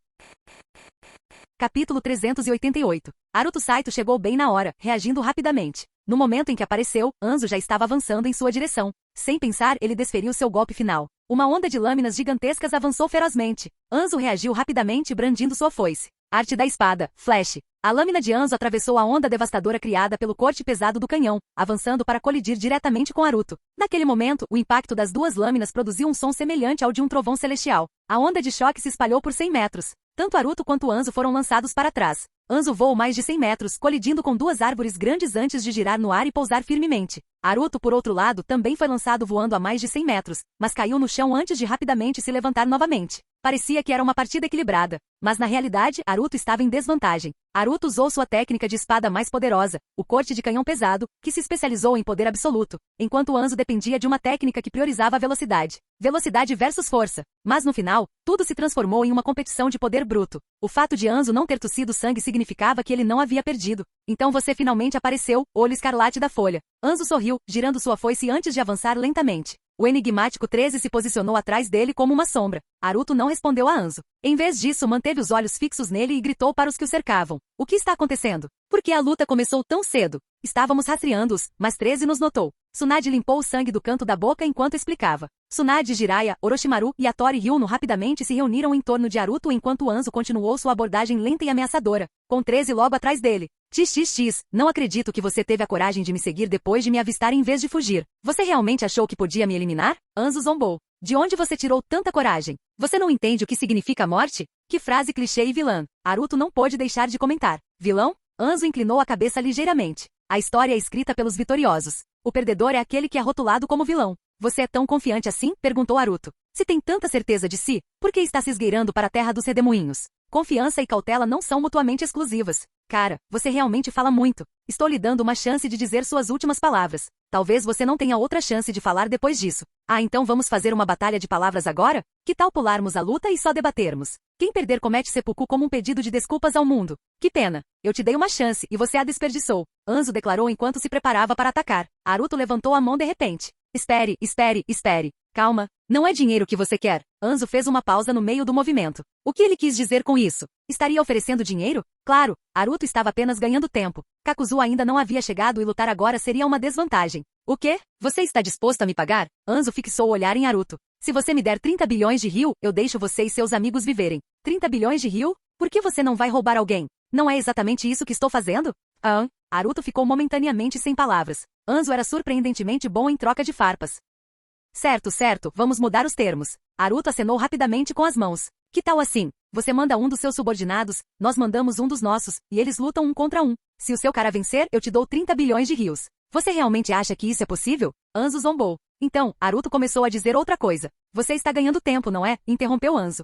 Capítulo 388. Naruto Saito chegou bem na hora, reagindo rapidamente. No momento em que apareceu, Anzo já estava avançando em sua direção. Sem pensar, ele desferiu seu golpe final. Uma onda de lâminas gigantescas avançou ferozmente. Anzo reagiu rapidamente brandindo sua foice. Arte da espada, flash. A lâmina de Anzo atravessou a onda devastadora criada pelo corte pesado do canhão, avançando para colidir diretamente com Naruto. Naquele momento, o impacto das duas lâminas produziu um som semelhante ao de um trovão celestial. A onda de choque se espalhou por 100 metros. Tanto Naruto quanto Anzo foram lançados para trás. Anzo voou mais de 100 metros, colidindo com duas árvores grandes antes de girar no ar e pousar firmemente. Naruto, por outro lado, também foi lançado voando a mais de 100 metros, mas caiu no chão antes de rapidamente se levantar novamente. Parecia que era uma partida equilibrada, mas na realidade, Naruto estava em desvantagem. Naruto usou sua técnica de espada mais poderosa, o corte de canhão pesado, que se especializou em poder absoluto, enquanto Anzo dependia de uma técnica que priorizava a velocidade. Velocidade versus força. Mas no final, tudo se transformou em uma competição de poder bruto. O fato de Anzo não ter tossido sangue significava que ele não havia perdido. Então você finalmente apareceu, olho escarlate da folha. Anzo sorriu, girando sua foice antes de avançar lentamente. O enigmático 13 se posicionou atrás dele como uma sombra. Naruto não respondeu a Anzo. Em vez disso, manteve os olhos fixos nele e gritou para os que o cercavam. O que está acontecendo? Por que a luta começou tão cedo? Estávamos rastreando-os, mas 13 nos notou. Tsunade limpou o sangue do canto da boca enquanto explicava. Tsunade, Jiraiya, Orochimaru e Hattori Ryuno rapidamente se reuniram em torno de Naruto enquanto Anzo continuou sua abordagem lenta e ameaçadora, com 13 logo atrás dele. XXX, não acredito que você teve a coragem de me seguir depois de me avistar em vez de fugir. Você realmente achou que podia me eliminar? Anzo zombou. De onde você tirou tanta coragem? Você não entende o que significa morte? Que frase clichê e vilã. Naruto não pôde deixar de comentar. Vilão? Anzo inclinou a cabeça ligeiramente. A história é escrita pelos vitoriosos. O perdedor é aquele que é rotulado como vilão. Você é tão confiante assim? Perguntou Naruto. Se tem tanta certeza de si, por que está se esgueirando para a terra dos redemoinhos? Confiança e cautela não são mutuamente exclusivas. Cara, você realmente fala muito. Estou lhe dando uma chance de dizer suas últimas palavras. Talvez você não tenha outra chance de falar depois disso. Ah, então vamos fazer uma batalha de palavras agora? Que tal pularmos a luta e só debatermos? Quem perder comete seppuku como um pedido de desculpas ao mundo. Que pena. Eu te dei uma chance e você a desperdiçou. Anzo declarou enquanto se preparava para atacar. Naruto levantou a mão de repente. Espere, espere, espere. Calma. Não é dinheiro que você quer. Anzo fez uma pausa no meio do movimento. O que ele quis dizer com isso? Estaria oferecendo dinheiro? Claro, Naruto estava apenas ganhando tempo. Kakuzu ainda não havia chegado e lutar agora seria uma desvantagem. O quê? Você está disposto a me pagar? Anzo fixou o olhar em Naruto. Se você me der 30 bilhões de ryu, eu deixo você e seus amigos viverem. 30 bilhões de ryu? Por que você não vai roubar alguém? Não é exatamente isso que estou fazendo? Naruto ficou momentaneamente sem palavras. Anzo era surpreendentemente bom em troca de farpas. Certo, certo, vamos mudar os termos. Naruto acenou rapidamente com as mãos. Que tal assim? Você manda um dos seus subordinados, nós mandamos um dos nossos, e eles lutam um contra um. Se o seu cara vencer, eu te dou 30 bilhões de rios. Você realmente acha que isso é possível? Anzo zombou. Então, Naruto começou a dizer outra coisa. Você está ganhando tempo, não é? Interrompeu Anzo.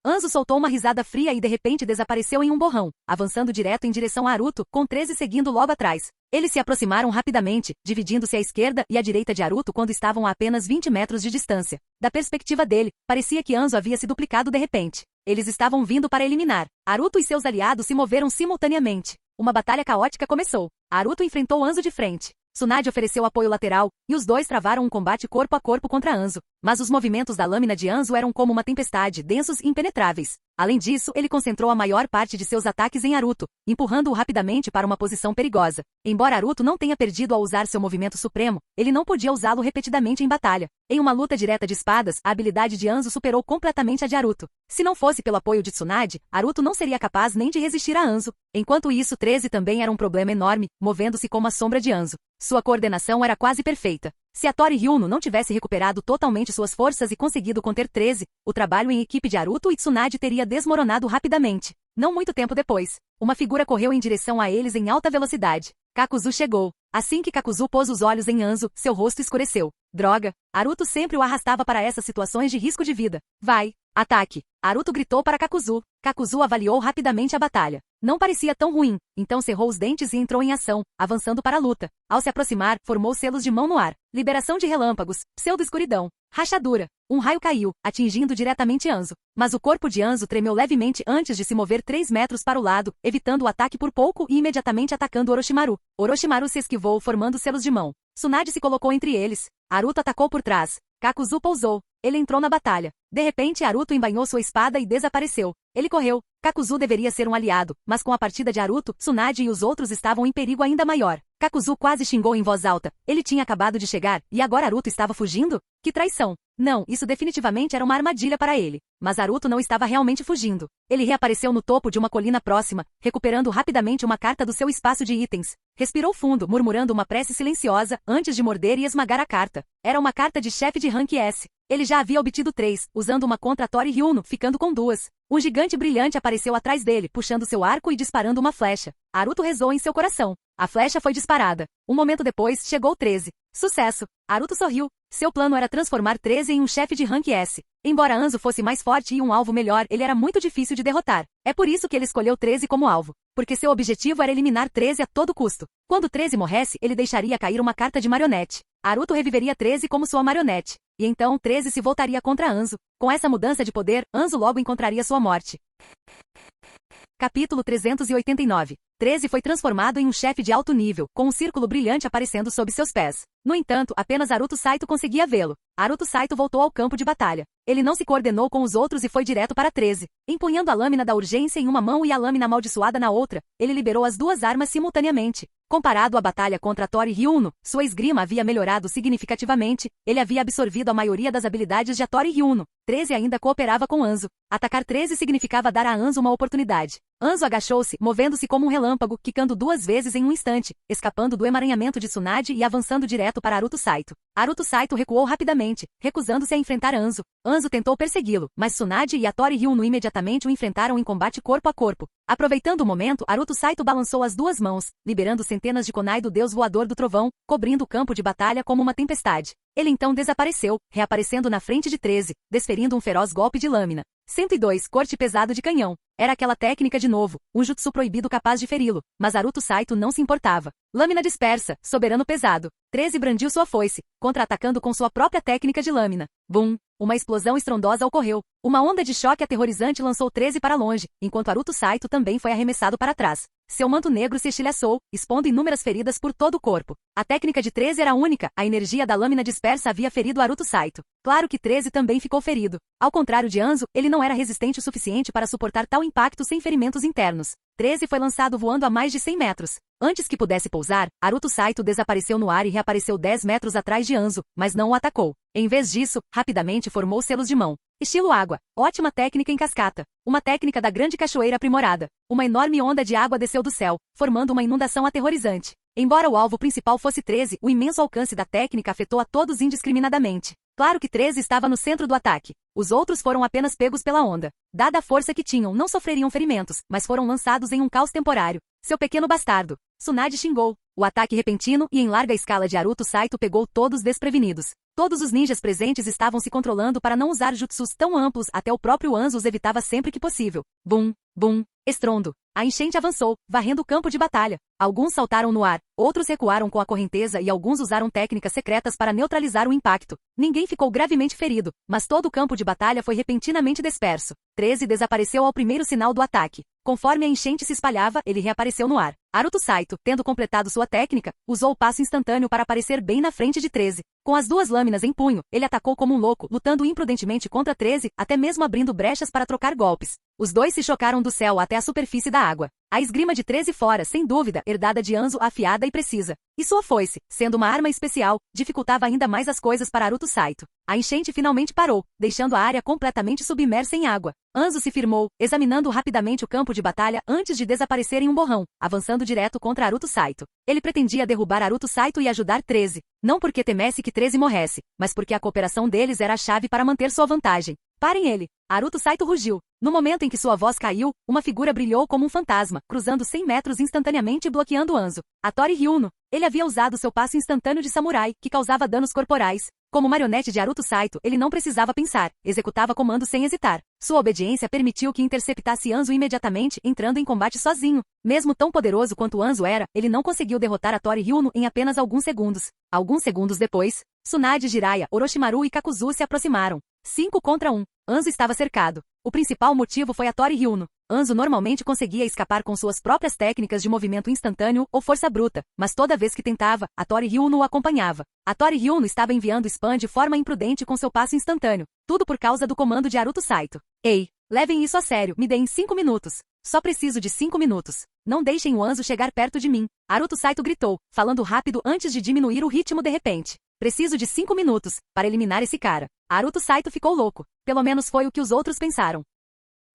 Anzo soltou uma risada fria e de repente desapareceu em um borrão, avançando direto em direção a Aruto, com 13 seguindo logo atrás. Eles se aproximaram rapidamente, dividindo-se à esquerda e à direita de Aruto quando estavam a apenas 20 metros de distância. Da perspectiva dele, parecia que Anzo havia se duplicado de repente. Eles estavam vindo para eliminar. Aruto e seus aliados se moveram simultaneamente. Uma batalha caótica começou. Aruto enfrentou Anzo de frente. Tsunade ofereceu apoio lateral, e os dois travaram um combate corpo a corpo contra Anzo. Mas os movimentos da lâmina de Anzo eram como uma tempestade, densos e impenetráveis. Além disso, ele concentrou a maior parte de seus ataques em Aruto, empurrando-o rapidamente para uma posição perigosa. Embora Aruto não tenha perdido ao usar seu movimento supremo, ele não podia usá-lo repetidamente em batalha. Em uma luta direta de espadas, a habilidade de Anzo superou completamente a de Aruto. Se não fosse pelo apoio de Tsunade, Aruto não seria capaz nem de resistir a Anzo. Enquanto isso, 13 também era um problema enorme, movendo-se como a sombra de Anzo. Sua coordenação era quase perfeita. Se a Tori Hyuno não tivesse recuperado totalmente suas forças e conseguido conter 13, o trabalho em equipe de Aruto e Tsunade teria desmoronado rapidamente. Não muito tempo depois, uma figura correu em direção a eles em alta velocidade. Kakuzu chegou. Assim que Kakuzu pôs os olhos em Anzo, seu rosto escureceu. Droga! Aruto sempre o arrastava para essas situações de risco de vida. Vai! Ataque! Aruto gritou para Kakuzu. Kakuzu avaliou rapidamente a batalha. Não parecia tão ruim, então cerrou os dentes e entrou em ação, avançando para a luta. Ao se aproximar, formou selos de mão no ar. Liberação de relâmpagos, pseudo-escuridão. Rachadura. Um raio caiu, atingindo diretamente Anzo. Mas o corpo de Anzo tremeu levemente antes de se mover 3 metros para o lado, evitando o ataque por pouco e imediatamente atacando Orochimaru. Orochimaru se esquivou, formando selos de mão. Tsunade se colocou entre eles. Aruto atacou por trás. Kakuzu pousou. Ele entrou na batalha. De repente, Aruto embainhou sua espada e desapareceu. Ele correu. Kakuzu deveria ser um aliado, mas com a partida de Aruto, Tsunade e os outros estavam em perigo ainda maior. Kakuzu quase xingou em voz alta. Ele tinha acabado de chegar, e agora Aruto estava fugindo? Que traição! Não, isso definitivamente era uma armadilha para ele. Mas Aruto não estava realmente fugindo. Ele reapareceu no topo de uma colina próxima, recuperando rapidamente uma carta do seu espaço de itens. Respirou fundo, murmurando uma prece silenciosa, antes de morder e esmagar a carta. Era uma carta de chefe de rank S. Ele já havia obtido 3, usando uma contra Tori Hyuno, ficando com 2. Um gigante brilhante apareceu atrás dele, puxando seu arco e disparando uma flecha. Aruto rezou em seu coração. A flecha foi disparada. Um momento depois, chegou 13. Sucesso! Aruto sorriu. Seu plano era transformar 13 em um chefe de rank S. Embora Anzo fosse mais forte e um alvo melhor, ele era muito difícil de derrotar. É por isso que ele escolheu 13 como alvo. Porque seu objetivo era eliminar 13 a todo custo. Quando 13 morresse, ele deixaria cair uma carta de marionete. Aruto reviveria 13 como sua marionete. E então 13 se voltaria contra Anzo. Com essa mudança de poder, Anzo logo encontraria sua morte. Capítulo 389. 13 foi transformado em um chefe de alto nível, com um círculo brilhante aparecendo sob seus pés. No entanto, apenas Aruto Saito conseguia vê-lo. Aruto Saito voltou ao campo de batalha. Ele não se coordenou com os outros e foi direto para 13. Empunhando a lâmina da urgência em uma mão e a lâmina amaldiçoada na outra, ele liberou as duas armas simultaneamente. Comparado à batalha contra Tori Hyuno, sua esgrima havia melhorado significativamente, ele havia absorvido a maioria das habilidades de Tori Hyuno. 13 ainda cooperava com Anzo. Atacar 13 significava dar a Anzo uma oportunidade. Anzo agachou-se, movendo-se como um relâmpago, quicando 2 vezes em um instante, escapando do emaranhamento de Tsunade e avançando direto para Aruto Saito. Aruto Saito recuou rapidamente, recusando-se a enfrentar Anzo. Anzo tentou persegui-lo, mas Tsunade e a Tori Hyuno imediatamente o enfrentaram em combate corpo a corpo. Aproveitando o momento, Aruto Saito balançou as duas mãos, liberando centenas de kunai do deus voador do trovão, cobrindo o campo de batalha como uma tempestade. Ele então desapareceu, reaparecendo na frente de 13, desferindo um feroz golpe de lâmina. 102, corte pesado de canhão. Era aquela técnica de novo, um jutsu proibido capaz de feri-lo, mas Aruto Saito não se importava. Lâmina dispersa, soberano pesado. 13 brandiu sua foice, contra-atacando com sua própria técnica de lâmina. Bum! Uma explosão estrondosa ocorreu. Uma onda de choque aterrorizante lançou 13 para longe, enquanto Aruto Saito também foi arremessado para trás. Seu manto negro se estilhaçou, expondo inúmeras feridas por todo o corpo. A técnica de 13 era única, a energia da lâmina dispersa havia ferido Aruto Saito. Claro que 13 também ficou ferido. Ao contrário de Anzo, ele não era resistente o suficiente para suportar tal impacto sem ferimentos internos. 13 foi lançado voando a mais de 100 metros. Antes que pudesse pousar, Aruto Saito desapareceu no ar e reapareceu 10 metros atrás de Anzo, mas não o atacou. Em vez disso, rapidamente formou selos de mão. Estilo água. Ótima técnica em cascata. Uma técnica da grande cachoeira aprimorada. Uma enorme onda de água desceu do céu, formando uma inundação aterrorizante. Embora o alvo principal fosse 13, o imenso alcance da técnica afetou a todos indiscriminadamente. Claro que 13 estava no centro do ataque. Os outros foram apenas pegos pela onda. Dada a força que tinham, não sofreriam ferimentos, mas foram lançados em um caos temporário. Seu pequeno bastardo. Tsunade xingou. O ataque repentino e em larga escala de Aruto Saito pegou todos desprevenidos. Todos os ninjas presentes estavam se controlando para não usar jutsus tão amplos, até o próprio Anzo os evitava sempre que possível. Bum, bum, estrondo. A enchente avançou, varrendo o campo de batalha. Alguns saltaram no ar, outros recuaram com a correnteza e alguns usaram técnicas secretas para neutralizar o impacto. Ninguém ficou gravemente ferido, mas todo o campo de batalha foi repentinamente disperso. 13 desapareceu ao primeiro sinal do ataque. Conforme a enchente se espalhava, ele reapareceu no ar. Aruto Saito, tendo completado sua técnica, usou o passo instantâneo para aparecer bem na frente de 13. Com as duas lâminas em punho, ele atacou como um louco, lutando imprudentemente contra 13, até mesmo abrindo brechas para trocar golpes. Os dois se chocaram do céu até a superfície da água. A esgrima de 13 fora, sem dúvida, herdada de Anzo, afiada e precisa. E sua foice, sendo uma arma especial, dificultava ainda mais as coisas para Aruto Saito. A enchente finalmente parou, deixando a área completamente submersa em água. Anzo se firmou, examinando rapidamente o campo de batalha antes de desaparecer em um borrão, avançando direto contra Aruto Saito. Ele pretendia derrubar Aruto Saito e ajudar 13, não porque temesse que 13 morresse, mas porque a cooperação deles era a chave para manter sua vantagem. Parem ele! Aruto Saito rugiu. No momento em que sua voz caiu, uma figura brilhou como um fantasma, cruzando 100 metros instantaneamente e bloqueando Anzo. Hattori Ryuno. Ele havia usado seu passo instantâneo de samurai, que causava danos corporais. Como marionete de Aruto Saito, ele não precisava pensar, executava comandos sem hesitar. Sua obediência permitiu que interceptasse Anzo imediatamente, entrando em combate sozinho. Mesmo tão poderoso quanto Anzo era, ele não conseguiu derrotar Hattori Ryuno em apenas alguns segundos. Alguns segundos depois, Tsunade, Jiraiya, Orochimaru e Kakuzu se aproximaram. 5 contra 1. Anzo estava cercado. O principal motivo foi Hattori Ryuno. Anzo normalmente conseguia escapar com suas próprias técnicas de movimento instantâneo ou força bruta, mas toda vez que tentava, Hattori Ryuno o acompanhava. Hattori Ryuno estava enviando spam de forma imprudente com seu passo instantâneo. Tudo por causa do comando de Aruto Saito. Ei, levem isso a sério, me deem 5 minutos. Só preciso de 5 minutos. Não deixem o Anzo chegar perto de mim. Aruto Saito gritou, falando rápido antes de diminuir o ritmo de repente. Preciso de 5 minutos, para eliminar esse cara. Aruto Saito ficou louco. Pelo menos foi o que os outros pensaram.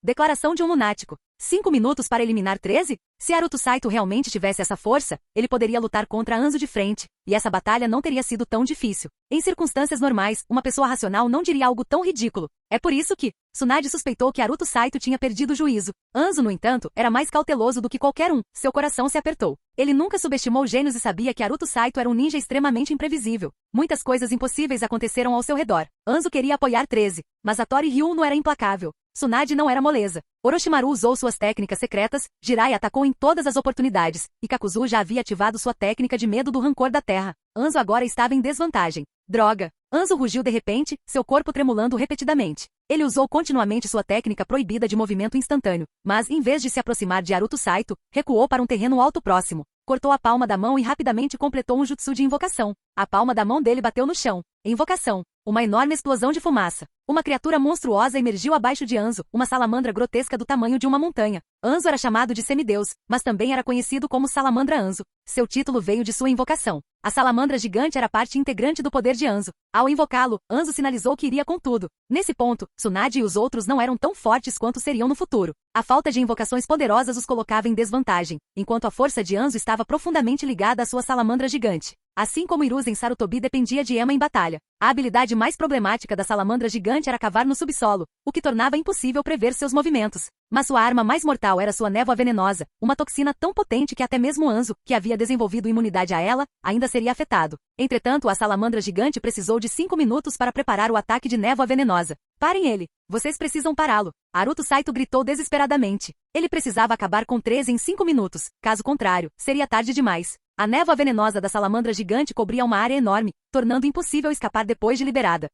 Declaração de um lunático. 5 minutos para eliminar 13? Se Aruto Saito realmente tivesse essa força, ele poderia lutar contra Anzo de frente, e essa batalha não teria sido tão difícil. Em circunstâncias normais, uma pessoa racional não diria algo tão ridículo. É por isso que Tsunade suspeitou que Aruto Saito tinha perdido o juízo. Anzo, no entanto, era mais cauteloso do que qualquer um. Seu coração se apertou. Ele nunca subestimou gênios e sabia que Aruto Saito era um ninja extremamente imprevisível. Muitas coisas impossíveis aconteceram ao seu redor. Anzo queria apoiar 13, mas Hattori Ryuno era implacável. Tsunade não era moleza. Orochimaru usou suas técnicas secretas, Jiraiya atacou em todas as oportunidades, e Kakuzu já havia ativado sua técnica de medo do rancor da terra. Anzo agora estava em desvantagem. Droga! Anzo rugiu de repente, seu corpo tremulando repetidamente. Ele usou continuamente sua técnica proibida de movimento instantâneo, mas, em vez de se aproximar de Aruto Saito, recuou para um terreno alto próximo. Cortou a palma da mão e rapidamente completou um jutsu de invocação. A palma da mão dele bateu no chão. Invocação. Uma enorme explosão de fumaça. Uma criatura monstruosa emergiu abaixo de Anzo, uma salamandra grotesca do tamanho de uma montanha. Anzo era chamado de semideus, mas também era conhecido como Salamandra Anzo. Seu título veio de sua invocação. A salamandra gigante era parte integrante do poder de Anzo. Ao invocá-lo, Anzo sinalizou que iria com tudo. Nesse ponto, Tsunade e os outros não eram tão fortes quanto seriam no futuro. A falta de invocações poderosas os colocava em desvantagem, enquanto a força de Anzo estava profundamente ligada à sua salamandra gigante. Assim como Hiruzen Sarutobi dependia de Ema em batalha. A habilidade mais problemática da salamandra gigante era cavar no subsolo, o que tornava impossível prever seus movimentos. Mas sua arma mais mortal era sua névoa venenosa, uma toxina tão potente que até mesmo Anzo, que havia desenvolvido imunidade a ela, ainda seria afetado. Entretanto, a salamandra gigante precisou de 5 minutos para preparar o ataque de névoa venenosa. Parem ele! Vocês precisam pará-lo! Aruto Saito gritou desesperadamente. Ele precisava acabar com 13 em 5 minutos, caso contrário, seria tarde demais. A névoa venenosa da salamandra gigante cobria uma área enorme, tornando impossível escapar depois de liberada.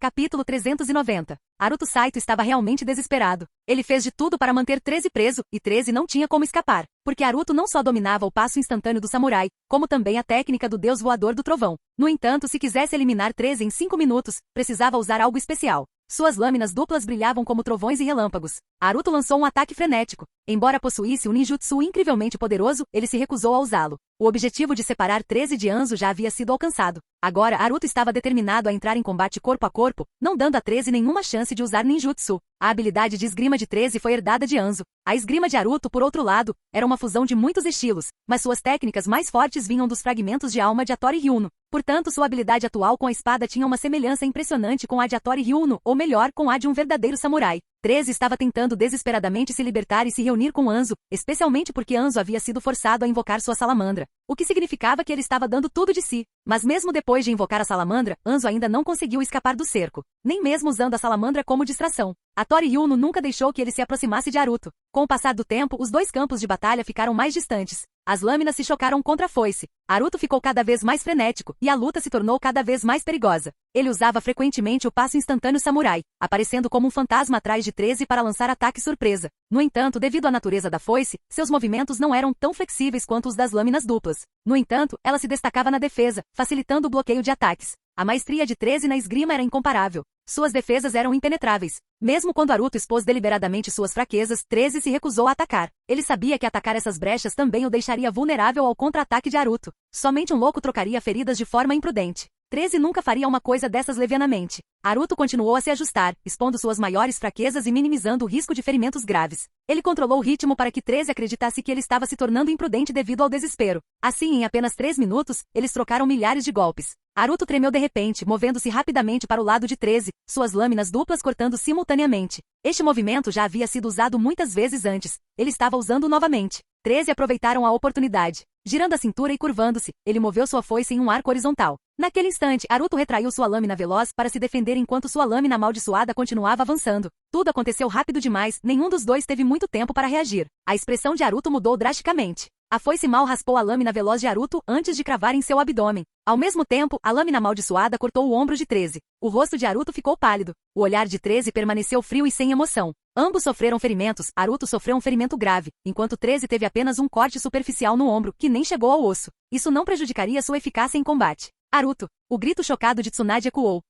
Capítulo 390. Aruto Saito estava realmente desesperado. Ele fez de tudo para manter 13 preso, e 13 não tinha como escapar, porque Aruto não só dominava o passo instantâneo do samurai, como também a técnica do deus voador do trovão. No entanto, se quisesse eliminar 13 em 5 minutos, precisava usar algo especial. Suas lâminas duplas brilhavam como trovões e relâmpagos. Aruto lançou um ataque frenético. Embora possuísse um ninjutsu incrivelmente poderoso, ele se recusou a usá-lo. O objetivo de separar 13 de Anzo já havia sido alcançado. Agora, Aruto estava determinado a entrar em combate corpo a corpo, não dando a 13 nenhuma chance de usar ninjutsu. A habilidade de esgrima de 13 foi herdada de Anzo. A esgrima de Aruto, por outro lado, era uma fusão de muitos estilos, mas suas técnicas mais fortes vinham dos fragmentos de alma de Hattori Ryuno. Portanto, sua habilidade atual com a espada tinha uma semelhança impressionante com a de Hattori Ryuno, ou melhor, com a de um verdadeiro samurai. 13 estava tentando desesperadamente se libertar e se reunir com Anzo, especialmente porque Anzo havia sido forçado a invocar sua salamandra, o que significava que ele estava dando tudo de si. Mas mesmo depois de invocar a salamandra, Anzo ainda não conseguiu escapar do cerco, nem mesmo usando a salamandra como distração. A Tori Yuno nunca deixou que ele se aproximasse de Aruto. Com o passar do tempo, os dois campos de batalha ficaram mais distantes. As lâminas se chocaram contra a foice. Aruto ficou cada vez mais frenético, e a luta se tornou cada vez mais perigosa. Ele usava frequentemente o passo instantâneo samurai, aparecendo como um fantasma atrás de 13 para lançar ataque surpresa. No entanto, devido à natureza da foice, seus movimentos não eram tão flexíveis quanto os das lâminas duplas. No entanto, ela se destacava na defesa, facilitando o bloqueio de ataques. A maestria de 13 na esgrima era incomparável. Suas defesas eram impenetráveis. Mesmo quando Aruto expôs deliberadamente suas fraquezas, 13 se recusou a atacar. Ele sabia que atacar essas brechas também o deixaria vulnerável ao contra-ataque de Aruto. Somente um louco trocaria feridas de forma imprudente. 13 nunca faria uma coisa dessas levianamente. Aruto continuou a se ajustar, expondo suas maiores fraquezas e minimizando o risco de ferimentos graves. Ele controlou o ritmo para que 13 acreditasse que ele estava se tornando imprudente devido ao desespero. Assim, em apenas 3 minutos, eles trocaram milhares de golpes. Aruto tremeu de repente, movendo-se rapidamente para o lado de 13, suas lâminas duplas cortando simultaneamente. Este movimento já havia sido usado muitas vezes antes. Ele estava usando novamente. 13 aproveitaram a oportunidade. Girando a cintura e curvando-se, ele moveu sua foice em um arco horizontal. Naquele instante, Aruto retraiu sua lâmina veloz para se defender enquanto sua lâmina amaldiçoada continuava avançando. Tudo aconteceu rápido demais, nenhum dos dois teve muito tempo para reagir. A expressão de Aruto mudou drasticamente. A foice mal raspou a lâmina veloz de Aruto antes de cravar em seu abdômen. Ao mesmo tempo, a lâmina amaldiçoada cortou o ombro de 13. O rosto de Aruto ficou pálido. O olhar de 13 permaneceu frio e sem emoção. Ambos sofreram ferimentos. Aruto sofreu um ferimento grave, enquanto 13 teve apenas um corte superficial no ombro, que nem chegou ao osso. Isso não prejudicaria sua eficácia em combate. Aruto! O grito chocado de Tsunade ecoou.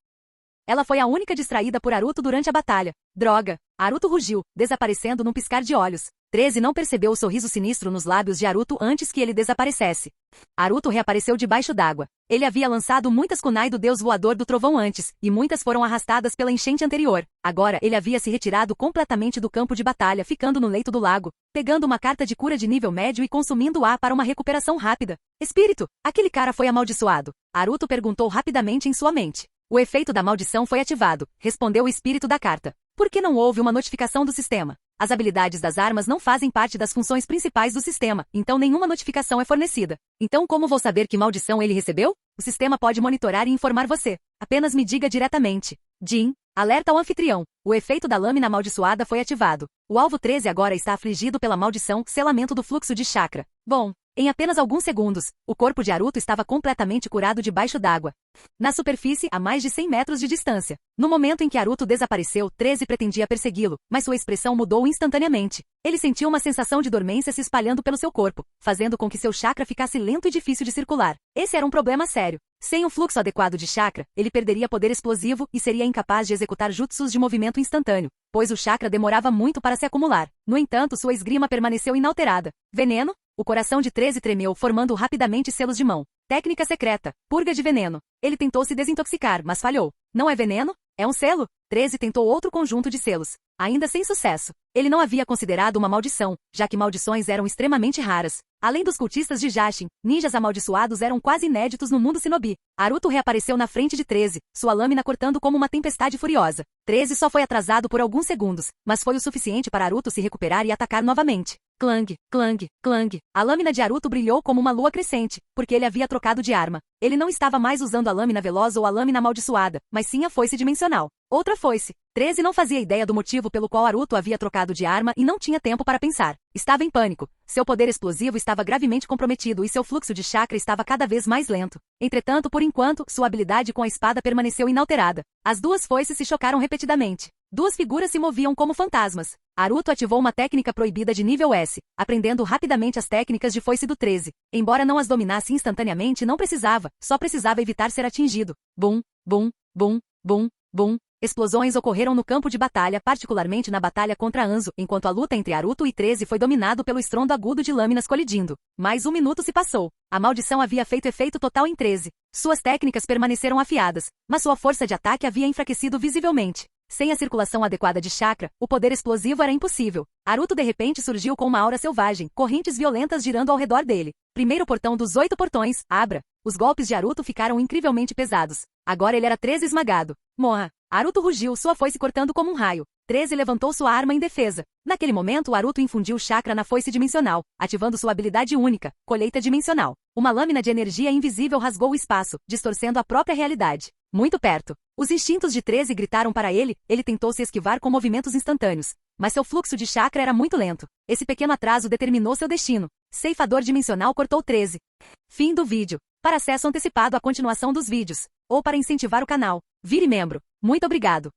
Ela foi a única distraída por Aruto durante a batalha. Droga! Aruto rugiu, desaparecendo num piscar de olhos. 13 não percebeu o sorriso sinistro nos lábios de Aruto antes que ele desaparecesse. Aruto reapareceu debaixo d'água. Ele havia lançado muitas kunai do deus voador do trovão antes, e muitas foram arrastadas pela enchente anterior. Agora ele havia se retirado completamente do campo de batalha, ficando no leito do lago, pegando uma carta de cura de nível médio e consumindo-a para uma recuperação rápida. Espírito, aquele cara foi amaldiçoado? Aruto perguntou rapidamente em sua mente. O efeito da maldição foi ativado, respondeu o espírito da carta. Por que não houve uma notificação do sistema? As habilidades das armas não fazem parte das funções principais do sistema, então nenhuma notificação é fornecida. Então como vou saber que maldição ele recebeu? O sistema pode monitorar e informar você. Apenas me diga diretamente. Jin, alerta ao anfitrião. O efeito da lâmina amaldiçoada foi ativado. O alvo 13 agora está afligido pela maldição, selamento do fluxo de chakra. Bom, em apenas alguns segundos, o corpo de Aruto estava completamente curado debaixo d'água. Na superfície, a mais de 100 metros de distância. No momento em que Aruto desapareceu, 13 pretendia persegui-lo, mas sua expressão mudou instantaneamente. Ele sentiu uma sensação de dormência se espalhando pelo seu corpo, fazendo com que seu chakra ficasse lento e difícil de circular. Esse era um problema sério. Sem um fluxo adequado de chakra, ele perderia poder explosivo e seria incapaz de executar jutsus de movimento instantâneo, pois o chakra demorava muito para se acumular. No entanto, sua esgrima permaneceu inalterada. Veneno? O coração de 13 tremeu, formando rapidamente selos de mão. Técnica secreta. Purga de veneno. Ele tentou se desintoxicar, mas falhou. Não é veneno? É um selo? 13 tentou outro conjunto de selos. Ainda sem sucesso. Ele não havia considerado uma maldição, já que maldições eram extremamente raras. Além dos cultistas de Jashin, ninjas amaldiçoados eram quase inéditos no mundo shinobi. Aruto reapareceu na frente de 13, sua lâmina cortando como uma tempestade furiosa. 13 só foi atrasado por alguns segundos, mas foi o suficiente para Aruto se recuperar e atacar novamente. Clang, clang, clang. A lâmina de Aruto brilhou como uma lua crescente, porque ele havia trocado de arma. Ele não estava mais usando a lâmina veloz ou a lâmina amaldiçoada, mas sim a foice dimensional. Outra foice. 13 não fazia ideia do motivo pelo qual Aruto havia trocado de arma e não tinha tempo para pensar. Estava em pânico. Seu poder explosivo estava gravemente comprometido e seu fluxo de chakra estava cada vez mais lento. Entretanto, por enquanto, sua habilidade com a espada permaneceu inalterada. As duas foices se chocaram repetidamente. Duas figuras se moviam como fantasmas. Aruto ativou uma técnica proibida de nível S, aprendendo rapidamente as técnicas de foice do 13. Embora não as dominasse instantaneamente, não precisava, só precisava evitar ser atingido. Bum, bum, bum, bum, bum. Explosões ocorreram no campo de batalha, particularmente na batalha contra Anzo, enquanto a luta entre Aruto e 13 foi dominado pelo estrondo agudo de lâminas colidindo. Mais um minuto se passou. A maldição havia feito efeito total em 13. Suas técnicas permaneceram afiadas, mas sua força de ataque havia enfraquecido visivelmente. Sem a circulação adequada de chakra, o poder explosivo era impossível. Aruto de repente surgiu com uma aura selvagem, correntes violentas girando ao redor dele. Primeiro portão dos 8 portões, abra. Os golpes de Aruto ficaram incrivelmente pesados. Agora ele era 13 esmagado. Morra! Aruto rugiu, sua foice cortando como um raio. 13 levantou sua arma em defesa. Naquele momento, Aruto infundiu chakra na foice dimensional, ativando sua habilidade única, colheita dimensional. Uma lâmina de energia invisível rasgou o espaço, distorcendo a própria realidade. Muito perto. Os instintos de 13 gritaram para ele tentou se esquivar com movimentos instantâneos. Mas seu fluxo de chakra era muito lento. Esse pequeno atraso determinou seu destino. Ceifador dimensional cortou 13. Fim do vídeo. Para acesso antecipado à continuação dos vídeos, ou para incentivar o canal, vire membro. Muito obrigado.